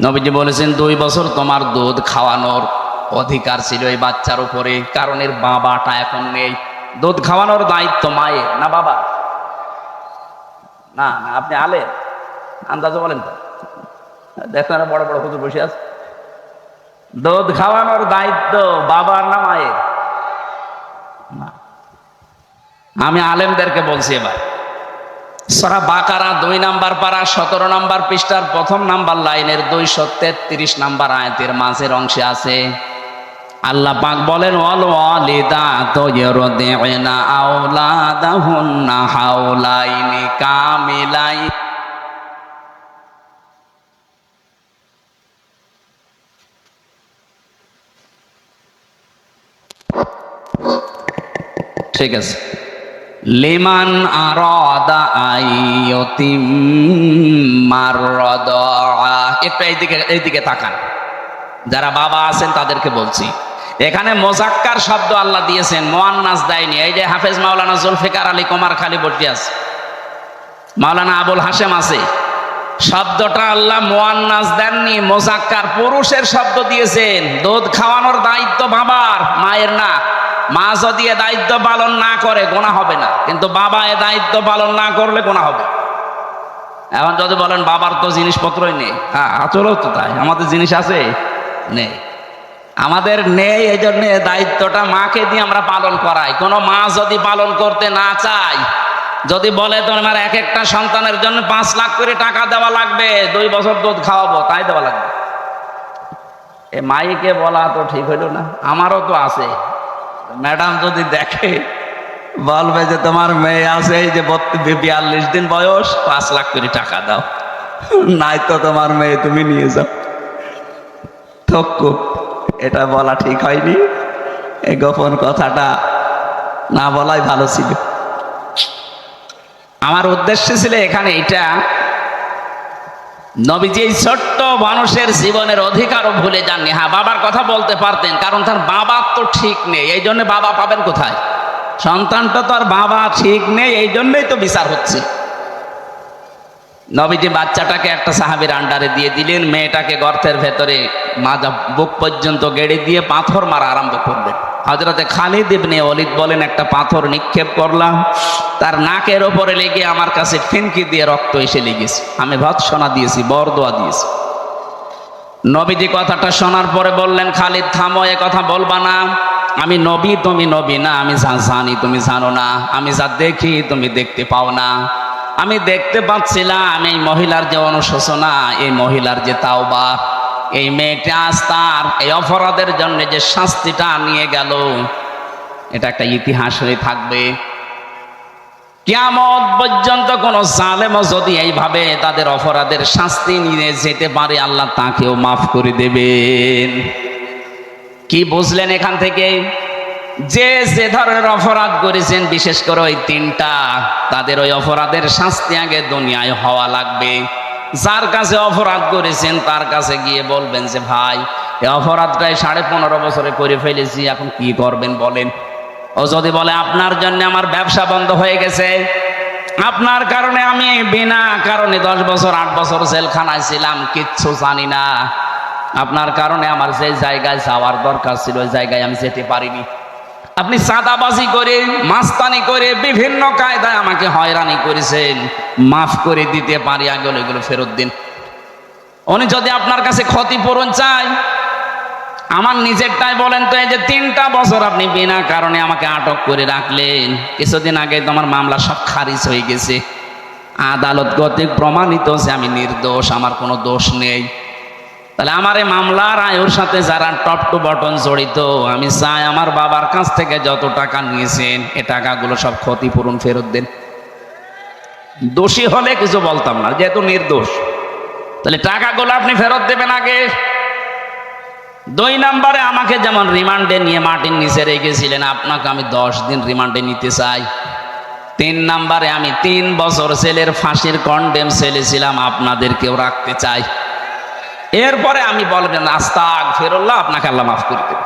নবীজি বলেছেন 2 বছর তোমার দুধ খাওয়ানোর অধিকার ছিল এই বাচ্চার উপরে, কারণ এর বাবাটা এখন নেই। দুধ খাওয়ানোর দায়িত্ব মায়ের না বাবা? না না, আপনি আলেন, আন্দাজে বলেন তো। দেখেন বড় বড় হুজুর বসে আছে। দুধ খাওয়ানোর দায়িত্ব বাবার না মায়ের? না, আমি আলেমদেরকে বলছি এবার সূরা বাকারা 2 নাম্বার পারা 17 নাম্বার পৃষ্ঠার 1ম নাম্বার লাইনের 233 নাম্বার আয়াতের মাঝের অংশে আছে আল্লাহ পাক বলেন ওয়াল ওয়ালিদাতু ইউরদি'না আওলাদাহুন্না হাওলাইনি কামিলাইন। ঠিক আছে, লিমান আরাদা আইয়ুতিম্মার রাদা। একটু এইদিকে তাকান, যারা বাবা আছেন তাদেরকে বলছি। এখানে মোজাক্কার শব্দ আল্লাহ দিয়েছেন, মুয়ান্নাস দেয়নি। এই যে হাফেজ মাওলানা জুলফিকার আলী কুমার খালি বসে আছে, মাওলানা আবুল হাশেম আছে, শব্দটা আল্লাহ মুয়ান্নাস দেননি, মোজাক্কার পুরুষের শব্দ দিয়েছেন। দুধ খাওয়ানোর দায়িত্ব বাবার, মায়ের না। মা যদি এ দায়িত্ব পালন না করে গোনা হবে না, কিন্তু বাবা এ দায়িত্ব পালন না করলে গোনা হবে। এখন যদি বলেন বাবার তো জিনিসপত্রই নেই, হ্যাঁ আচরও তো তাই, আমাদের জিনিস আছে নেই, আমাদের নেই। এই জন্য দায়িত্বটা মাকে দিয়ে আমরা পালন করাই। কোনো মা যদি পালন করতে না চায়, যদি বলে তোমার একটা সন্তানের জন্য 5 লাখ করে টাকা দেওয়া লাগবে, 2 বছর দুধ খাওয়াবো, তাই দেওয়া লাগবে। এ মাইকে বলা তো ঠিক হইল না। আমারও তো আছে, ম্যাডাম যদি দেখে বলবে যে তোমার মেয়ে আছে এই যে 42 দিন বয়স, 5 লাখ করে টাকা দাও, নাই তো তোমার মেয়ে তুমি নিয়ে যাও। এটা বলা ঠিক হয়নি, এই গোপন কথাটা না বলাই ভালো ছিল। আমার উদ্দেশ্য ছিল এখানে এটা নবীজি এই ছোট্ট মানুষের জীবনের অধিকারও ভুলে যাননি। হ্যাঁ, বাবার কথা বলতে পারতেন, কারণ তার বাবার তো ঠিক নেই, এই জন্য বাবা পাবেন কোথায়? সন্তানটা তো আর বাবা ঠিক নেই, এই জন্যই তো বিচার হচ্ছে। নবীজি বাচ্চাটাকে একটা সাহাবীর আন্ডারে দিয়ে দিলেন, মেয়েটাকে গর্তের ভেতরে মাজা বুক পর্যন্ত গেড়ে দিয়ে পাথর মারা আরম্ভ করলেন। হযরতে খালিদ ইবনে ওলীদ বলেন, একটা পাথর নিক্ষেপ করলাম, তার নাকের ওপরে লেগে আমার কাছে ফিনকি দিয়ে রক্ত এসে লেগেছে। আমি ভৎসনা দিয়েছি, বরদোয়া দিয়েছি। নবীজি কথাটা শোনার পরে বললেন, খালিদ থামো, এ কথা বলবা না। আমি নবী, তুমি নবী না। আমি যা জানি তুমি জানো না, আমি যা দেখি তুমি দেখতে পাও না। আমি দেখতে পাচ্ছিলাম এই মহিলার যে অনুশোচনা, এই মহিলার যে তাওবা, এই মেয়েটা আজ তার এই অপরাধের জন্য যে শাস্তিটা নিয়ে গেল, এটা একটা ইতিহাস হয়ে থাকবে। কিয়ামত পর্যন্ত কোন জালেমও যদি এইভাবে তাদের অপরাধের শাস্তি নিয়ে যেতে পারে, আল্লাহ তাকেও মাফ করে দেবেন। কি বুঝলেন এখান থেকে? যে যে ধরনের অপরাধ করেছেন, বিশেষ করে ওই তিনটা, তাদের ওই অপরাধের শাস্তি আগে দুনিয়ায় হওয়া লাগবে। যার কাছে অপরাধ করেছেন তার কাছে গিয়ে বলবেন যে ভাই, এই অপরাধটাই 15.5 বছরে করে ফেলেছি, এখন কি করবেন বলেন। ও যদি বলে আপনার জন্য আমার ব্যবসা বন্ধ হয়ে গেছে, আপনার কারণে আমি বিনা কারণে 10 বছর 8 বছর জেলখানায় ছিলাম, কিচ্ছু জানি না, আপনার কারণে আমার যে জায়গায় যাওয়ার দরকার ছিল ওই জায়গায় আমি যেতে পারিনি, আপনি চাঁদাবাজি করে মাস্তানি করে বিভিন্ন কায়দায় আমাকে হয়রানি করেছেন, মাফ করে দিতে পারি, আগে এগুলো ফেরত দিন। উনি যদি আপনার কাছে ক্ষতিপূরণ চায়, আমার নিজেরটাই বলেন তো, এই যে 3টা বছর আপনি বিনা কারণে আমাকে আটক করে রাখলেন, কিছুদিন আগে তোমার মামলা সব খারিজ হয়ে গেছে, আদালত কর্তৃক প্রমাণিত যে আমি নির্দোষ, আমার কোনো দোষ নেই। তাহলে আমার এই মামলার আয়ের সাথে যারা টপ টু বটন জড়িত, আমি চাই আমার বাবার কাছ থেকে যত টাকা নিয়েছেন এ টাকাগুলো সব ক্ষতিপূরণ ফেরত দেন। দোষী হলে কিছু বলতাম না, যেহেতু নির্দোষ, তাহলে টাকাগুলো আপনি ফেরত দেবেন আগে। 2 নম্বরে, আমাকে যেমন রিমান্ডে নিয়ে মাটির নিচে রেখেছিলেন, আপনাকে আমি 10 দিন রিমান্ডে নিতে চাই। 3 নম্বরে, আমি 3 বছর জেলের ফাঁসির কন্ডেম সেলে ছিলাম, আপনাদেরকেও রাখতে চাই। এরপরে আমি বলবেন আস্তাগফিরুল্লাহ, আপনাকে আল্লাহ মাফ করে দেবে।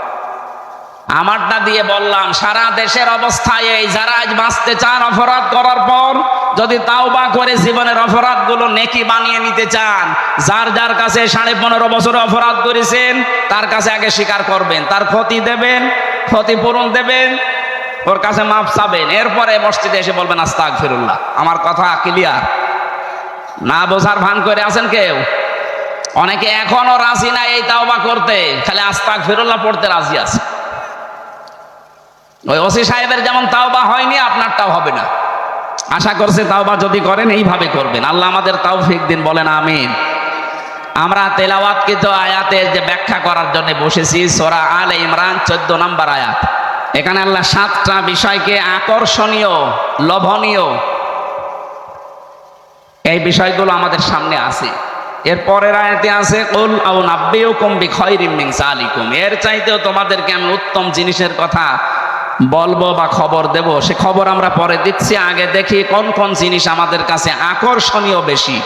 আমারটা দিয়ে বললাম, সারা দেশের অবস্থায় এই যারা আজ বাঁচতে চান অপরাধ করার পর, যদি তাওবা করে জীবনের অপরাধগুলো নেকি বানিয়ে নিতে চান, যার যার কাছে 15.5 বছরে অপরাধ করেছেন তার কাছে আগে স্বীকার করবেন, তার ক্ষতি দেবেন, ক্ষতিপূরণ দেবেন, ওর কাছে মাফ চাবেন। এরপরে মসজিদে এসে বলবেন আস্তাগফিরুল্লাহ। আমার কথা ক্লিয়ার? না বোঝার ভান করে আছেন কেউ? অনেকে এখনো রাজি না এই তাওবা করতে, খালি আস্তাগফিরুল্লাহ পড়তে রাজি আছে। ওই ওসি সাহেবের যেমন তাওবা হয়নি, আপনারটাও হবে না। আশা করছে তাওবা যদি করেন এইভাবে করবেন। আল্লাহ আমাদের তৌফিক দিন, বলেন আমিন। আমরা তেলাওয়াতকৃত আয়াতের যে ব্যাখ্যা করার জন্য বসেছি, সূরা আলে ইমরান 14 নম্বর আয়াত। এখানে আল্লাহ 7টা বিষয়কে আকর্ষণীয়, লোভনীয়, এই বিষয়গুলো আমাদের সামনে আছে। এর পরের আয়াতে আছে কুল আউ নাব্বিউকুম বিখায়রিম মিন যালিকুম, এর চাইতেও তোমাদেরকে আমি উত্তম জিনিসের কথা বলবো বা খবর দেব, সে খবর আমরা পরে দিচ্ছি। আগে দেখি কোন কোন জিনিস আমাদের কাছে আকর্ষণীয় বেশি।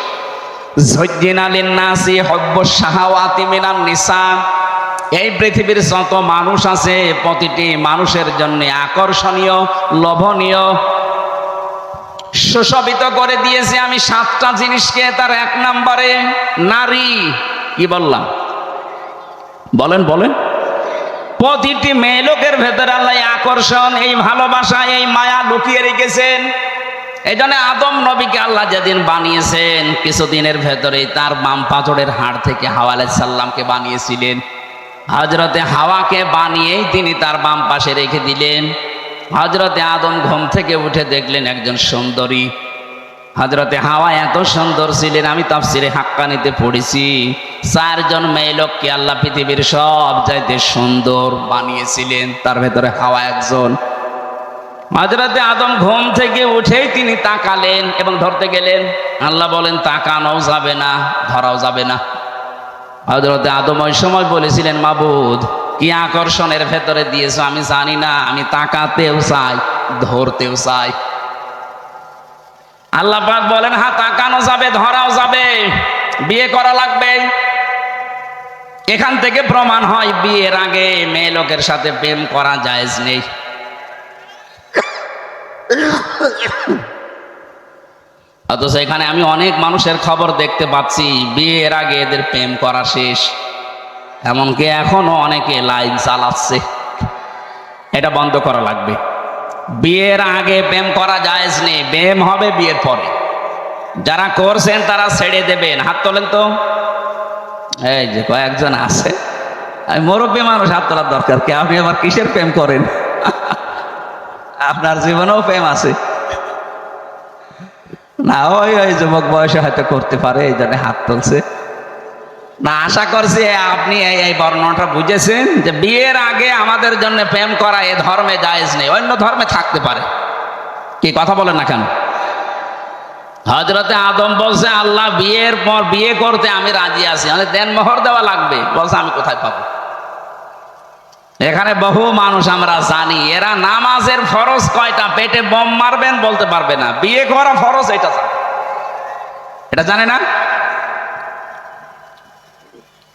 যুজ্জিনা লিন-নাসি হুব্বুশ শাহাওয়াতি মিনান নিসা, এই পৃথিবীর যত মানুষ আছে প্রতিটি মানুষের জন্য আকর্ষণীয়, লোভনীয়, সুশোভিত করে দিয়েছি আমি 7টা জিনিসকে। তার 1 নম্বরে নারী। কি বললাম? বলেন বলেন। প্রতিটি মেয়ে লোকের ভেতরে আল্লাহ আকর্ষণ, এই ভালোবাসা, এই মায়া লুকিয়ে রেখেছেন। এই জন্য আদম নবীকে আল্লাহ যেদিন বানিয়েছেন, কিছুদিনের ভেতরেই তার বাম পাথরের হাড় থেকে হাওয়া আলাইহিস সালামকে বানিয়েছিলেন। হযরতে হাওয়াকে বানিয়েই তিনি তার বাম পাশে রেখে দিলেন। হযরতে আদম ঘুম থেকে উঠে দেখলেন একজন সুন্দরী। হযরতে হাওয়া এত সুন্দর ছিলেন, আমি তাফসিরে হাক্কানিতে পড়েছি, 4 জন মেয়ে লোককে আল্লাহ পৃথিবীর সব চাইতে সুন্দর বানিয়েছিলেন, তার ভেতরে হাওয়া একজন। হযরতে আদম ঘুম থেকে উঠেই তিনি তাকালেন এবং ধরতে গেলেন। আল্লাহ বলেন তাকানোও যাবে না, ধরাও যাবে না। হযরতে আদম ওই সময় বলেছিলেন, মাবুদ কি আকর্ষণের ভেতরে দিয়েছো আমি জানি না, আমি তাকাতেও চাই, ধরতেও চাই। আল্লাহ পাক বলেন হ্যাঁ তাকানো যাবে, ধরাও যাবে। বিয়ে করা লাগবে। এখান থেকে প্রমাণ হয় বিয়ের আগে মেয়ে লোকের সাথে প্রেম করা জায়েজ নেই। অথচ এখানে আমি অনেক মানুষের খবর দেখতে পাচ্ছি বিয়ের আগে এদের প্রেম করা শেষ, এমনকি এখনো অনেকে লাইন চালাচ্ছে। এটা বন্ধ করা লাগবে। বিয়ের আগে প্রেম করা জায়েজ নেই, প্রেম হবে বিয়ের পরে। যারা করছেন তারা ছেড়ে দেবেন, হাত তোলেন তো। এই যে কয়েকজন আছে, মুরব্বী মানুষ, হাত তোলার দরকার কি? আপনি আবার কিসের প্রেম করেন? আপনার জীবনেও প্রেম আছে না? ওই যুবক বয়সে হয়তো করতে পারে, এই জন্য হাত তুলছে না। আশা করছি আপনি এই বর্ণনাটা বুঝেছেন যে বিয়ের আগে আমাদের জন্য প্রেম করা এ ধর্মে জায়েজ নেই, অন্য ধর্মে থাকতে পারে। কি কথা বলেন না কেন? হযরতে আদম বলছে আল্লাহ বিয়ের পর বিয়ে করতে আমি রাজি আছি, আমাদের দেনমোহর দেওয়া লাগবে। বলছে আমি কোথায় পাবো? এখানে বহু মানুষ আমরা জানি এরা নামাজের ফরজ কয়টা পেটে বম মারবেন বলতে পারবে না, বিয়ে করা ফরজ এটা জানে না।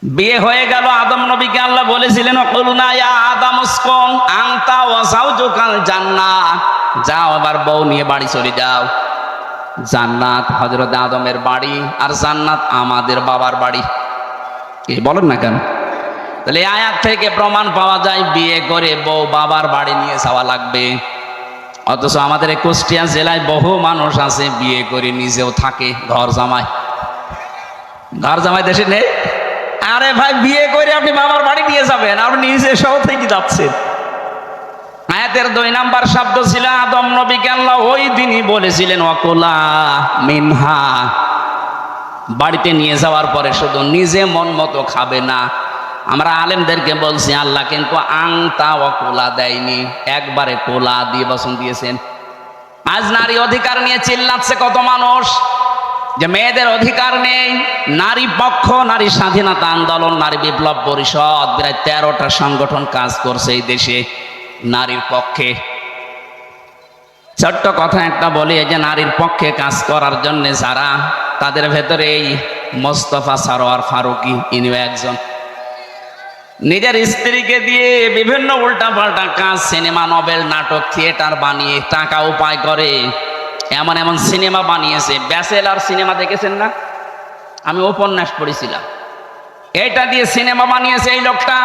বিয়ে হয়ে গেল, আদম নবীকে আল্লাহ বলেছিলেন কুলনা ইয়া আদম উসকুন আনতা ওয়া যাওজুকাল জান্নাহ, যাও এবার বউ নিয়ে বাড়ি চলে যাও। জান্নাত হযরত আদমের বাড়ি, আর জান্নাত আমাদের বাবার বাড়ি। কি বলেন না কেন? তাহলে আয়াত থেকে প্রমাণ পাওয়া যায় বিয়ে করে বউ বাবার বাড়ি নিয়ে যাওয়া লাগবে। অথচ আমাদের এই কুষ্টিয়া জেলায় বহু মানুষ আছে বিয়ে করে নিজেও থাকে ঘর জামাই। ঘর জামাই দেশে নেই। আরে ভাই, বিয়ে করে আপনি বাবার বাড়ি নিয়ে যাবেন, আপনি নিজে সহ থেকে যাচ্ছেন। আয়াতের 2 নাম্বার শব্দ ছিল আদম নবীকে আল্লাহ ওই দিনই বলেছিলেন ওয়াকুলা মিনহা, বাড়িতে নিয়ে যাওয়ার পরে শুধু নিজে মন মতো খাবে না। আমরা আলেমদেরকে বলছি আল্লাহ কিন্তু আংতা ওয়াকুলা দেয়নি, একবারে কোলা দিয়ে বসন দিয়েছেন। আজ নারী অধিকার নিয়ে চিল্লাচ্ছে কত মানুষ যে মেয়েদের অধিকার নেই। নারী পক্ষ, নারী স্বাধীনতা আন্দোলন, নারী বিপ্লব পরিষদ, প্রায় 13টা সংগঠন কাজ করছে এই দেশে নারীর পক্ষে। ছোট্ট কথা একটা বলি, এই যে নারীর পক্ষে কাজ করার জন্য যারা, তাদের ভেতরে এই মোস্তফা সরোয়ার ফারুকী, ইনিও একজন। নিজের স্ত্রীকে দিয়ে বিভিন্ন উল্টাপাল্টা কাজ, সিনেমা, নভেল, নাটক, থিয়েটার বানিয়ে টাকা উপায় করে এমন এমন সিনেমা বানিয়েছে। ব্যাচেলার সিনেমা দেখেছেন না? আমি উপন্যাস পড়েছিলাম, এটা দিয়ে সিনেমা বানিয়েছে এই লোকটা।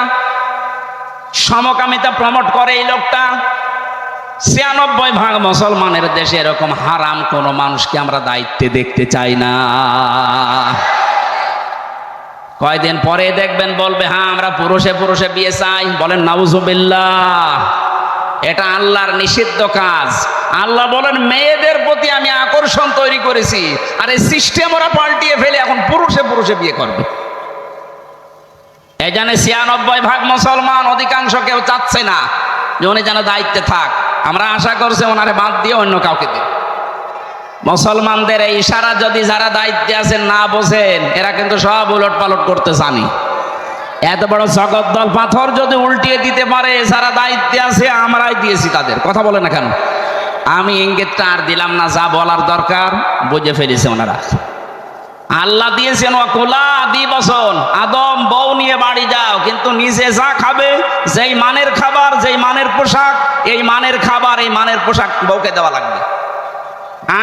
সমকামিতা প্রমোট করে এই লোকটা। 96% মুসলমানের দেশে এরকম হারাম কোন মানুষকে আমরা দায়িত্বে দেখতে চাই না। কয়দিন পরে দেখবেন বলবে হ্যাঁ আমরা পুরুষে পুরুষে বিয়ে চাই। বলেন নাউজুবিল্লাহ, এটা আল্লাহর নিষিদ্ধ কাজ। আল্লাহ বলেন মেয়েদের প্রতি আমি আকর্ষণ তৈরি করেছি, আর এই সিস্টেম ওরা পাল্টিয়ে ফেলে এখন পুরুষে পুরুষে বিয়ে করবে। এই জানে 96% মুসলমান, অধিকাংশ কেউ চাচ্ছে না যে উনি যেন দায়িত্বে থাক। আমরা আশা করছি ওনারে বাদ দিয়ে অন্য কাউকে দিন। মুসলমানদের এই ইশারা যদি যারা দায়িত্বে আছেন না বোঝেন, এরা কিন্তু সব উলট পালট করতে জানি। এত বড় জগদ্দল পাথর যদি উল্টিয়ে দিতে পারে যারা দায়িত্বে আছে, আমরাই দিয়েছি তাদের। কথা বলে না কেন? আমি ইঙ্গিতটা আর দিলাম না, যা বলার দরকার বুঝে ফেলেছে ওনারা। আল্লাহ দিয়েছেন ওয়াকুলা দিবসন, আদম বউ নিয়ে বাড়ি যাও, কিন্তু নিজে যা খাবে, যেই মানের খাবার, যেই মানের পোশাক, এই মানের খাবার, এই মানের পোশাক বউকে দেওয়া লাগবে।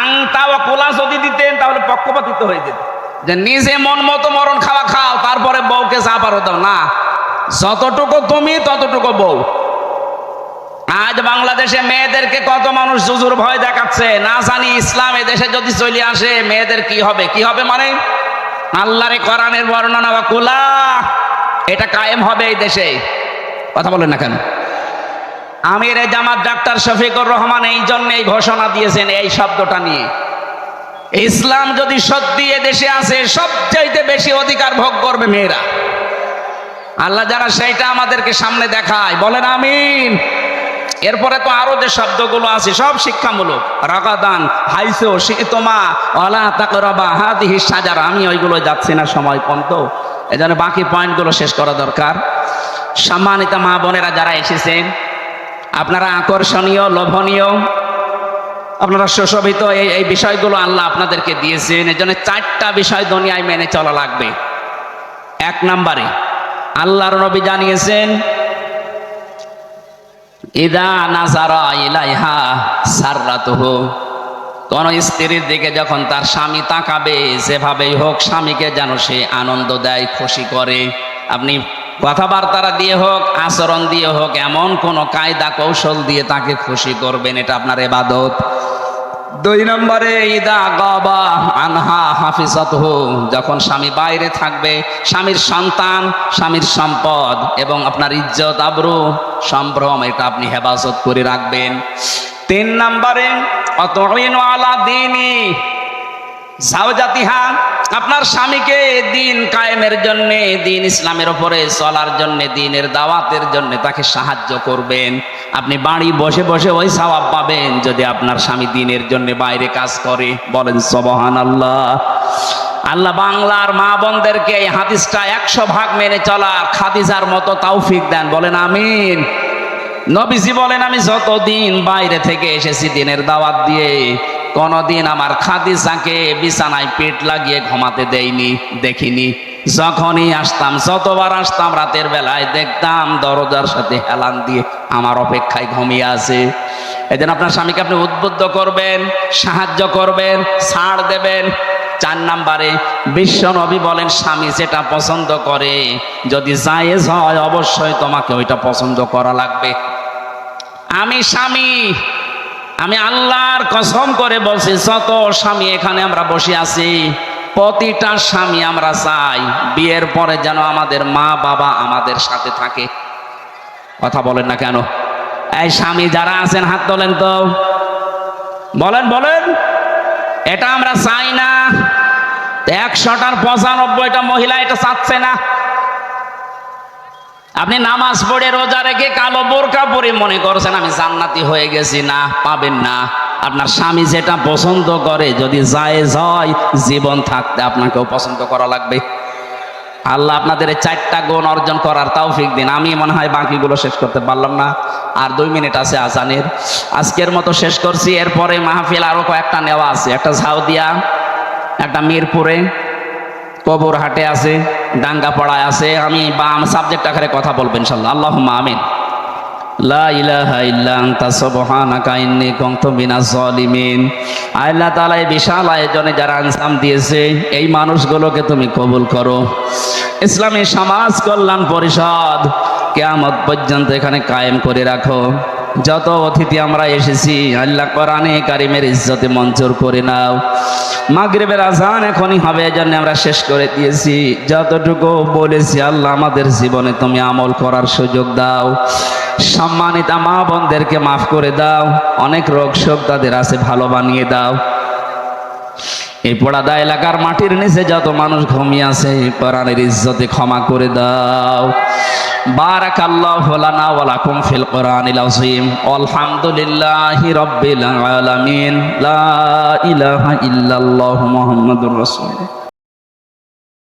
আংতা ওয়াকুলা যদি দিতেন তাহলে পক্ষপাতিত্ব হয়ে যেত, যে নিজে মন মতো মরণ খাওয়া খাও, তারপরে বউকে যা পারো দাও না। যতটুকু তুমি ততটুকু বউ। আজ বাংলাদেশে মেয়েদেরকে কত মানুষ জুজুর ভয় দেখাচ্ছে, না জানি ইসলাম এ দেশে যদি চলে আসে মেয়েদের কি হবে। কি হবে মানে আল্লাহর কোরআনের বর্ণনা ওয়াকুলা, এটা কায়েম হবে এই দেশে। কথা বলেন না কেন? আমির জামাত ডাক্তার শফিকুর রহমান এই জন্য এই ঘোষণা দিয়েছেন এই শব্দটা নিয়ে। ইসলাম যদি সত্যি এ দেশে আসে, সবচাইতে বেশি অধিকার ভোগ করবে মেয়েরা। আল্লাহ যারা সেইটা আমাদেরকে সামনে দেখায়, বলেন আমিন। এরপরে তো আরো যে শব্দগুলো আছে সব শিক্ষামূলক। রাগাদান হাইসো শীতমা ওয়ালা তাকরাবা হাদিহি শাজারা, আমি ওইগুলো যাচ্ছি না, সময় কম তো, এজন্য বাকি পয়েন্টগুলো শেষ করা দরকার। সম্মানিত মা বোনেরা যারা এসেছেন, আপনারা আকর্ষণীয়, লোভনীয়, আপনারা সুশোভিত এই বিষয়গুলো আল্লাহ আপনাদেরকে দিয়েছেন। এই জন্য 4টা বিষয় দুনিয়ায় মেনে চলা লাগবে। 1 নম্বরে আল্লাহর নবী জানিয়েছেন, ইদা নাজারা ইলাইহা সাররাতুহু, কোন স্ত্রীর দিকে যখন তার স্বামী তাকাবে, যেভাবেই হোক স্বামীকে যেন সে আনন্দ দেয়, খুশি করে। আপনি কথাবার্তা দিয়ে হোক, আচরণ দিয়ে হোক, এমন কোন কায়দা কৌশল দিয়ে তাকে খুশি করবেন, এটা আপনার ইবাদত। 2 নম্বরে ইদা গাবা আনহা হাফিজাতহু, যখন স্বামী বাইরে থাকবে, স্বামীর সন্তান, স্বামীর সম্পদ এবং আপনার ইজ্জত আবরু সম্ভ্রম, এটা আপনি হেফাজত করে রাখবেন। 3 নম্বরে অতইনু আলা দীনি জাওজাতিহা, আপনার স্বামীকে দিন কায়েমের জন্য, দিন ইসলামের উপরে চলার জন্য, দিনের দাওয়াতের জন্য তাকে সাহায্য করবেন। আপনি বাড়ি বসে বসে ওই সওয়াব পাবেন যদি আপনার স্বামী দিনের জন্য বাইরে কাজ করে। বলেন সুবহানাল্লাহ। আল্লাহ বাংলার মা বোনদেরকে এই হাদিসটা 100% মেনে চলার খাদিজার মতো তৌফিক দেন। বলেন আমিন। নবীজি বলেন, আমি যতদিন বাইরে থেকে এসেছি দিনের দাওয়াত দিয়ে, কোনদিন আমার খাদিজাকে বিছানায় পেট লাগিয়ে ঘুমাতে দেইনি, দেখিনি। যখনই আসতাম, যতবার আসতাম, রাতের বেলায় দেখতাম দরজার সাথে হেলান দিয়ে আমার অপেক্ষায় ঘুমিয়ে আছে। এই জন্য আপনার স্বামীকে আপনি উদ্বুদ্ধ করবেন, সাহায্য করবেন, ছাড় দেবেন। 4 নম্বরে বিশ্ব নবী বলেন, স্বামী যেটা পছন্দ করে যদি জায়েজ হয়, অবশ্যই তোমাকে ওইটা পছন্দ করা লাগবে। আমি স্বামী, আমি আল্লাহর কসম করে বলছি, যত স্বামী এখানে আমরা বসে আছি, প্রতিটা স্বামী আমরা চাই বিয়ের পরে যেন আমাদের মা বাবা আমাদের সাথে থাকে। কথা বলেন না কেন? এই স্বামী যারা আছেন হাত তোলেন তো, বলেন বলেন। এটা আমরা চাই না। 100টার 95টা মহিলা এটা চাচ্ছে না। আপনি নামাজ পড়ে রোজা রেখে কালো বোরকা পরে মনে করছেন আমি জান্নাতি হয়ে গেছি, না, পাবেন না। আপনার স্বামী যেটা পছন্দ করে যদি জায়েজ হয়, জীবন থাকতে আপনাকেও পছন্দ করা লাগবে। আল্লাহ আপনাদের এই 4টা গুণ অর্জন করার তৌফিক দিন। আমি মনে হয় বাকিগুলো শেষ করতে পারলাম না, আর 2 মিনিট আছে আজানের। আজকের মতো শেষ করছি। এরপরে মাহফিল আরো কয়েকটা নেওয়া আছে। একটা ঝাউদিয়া, একটা মিরপুরে, কবরহাটে আছে, ডাঙ্গাপাড়ায় আছে। আমি সাবজেক্ট আকারে কথা বলবো ইনশাআল্লাহ। আল্লাহুম্মা আমিন। লা ইলাহা ইল্লা আনতা সুবহানাকা ইন্নী কুনতু মিনাজ জালিমিন। আল্লাহ তাআলা এই বিশাল আয়োজনে যারা আঞ্জাম দিয়েছে, এই মানুষগুলোকে তুমি কবুল করো। ইসলামী সমাজ কল্যাণ পরিষদ কিয়ামত পর্যন্ত এখানে কায়েম করে রাখো। যত অতিথি আমরা এসেছি, আল্লাহ কোরআনে কারিমের ইজ্জতে মঞ্জুর করে নাও। মাগরিবের আজান এখনই হবে, এজন্য আমরা শেষ করে দিয়েছি। যতটুকু বলেছি আল্লাহ আমাদের জীবনে তুমি আমল করার সুযোগ দাও। সম্মানিত মা বোনদেরকে মাফ করে দাও। অনেক রোগ শোক তাদের আছে, ভালো বানিয়ে দাও। এই পোড়াদা এলাকার মাটির নিচে যত মানুষ ঘুমিয়ে আছে, কোরআনের ইজ্জতে ক্ষমা করে দাও। বারাকাল্লাহু লানা ওয়া লাকুম ফিল কোরআনিল আযীম। আলহামদুলিল্লাহি রাব্বিল আলামিন। লা ইলাহা ইল্লাল্লাহু মুহাম্মাদুর রাসূলুল্লাহ।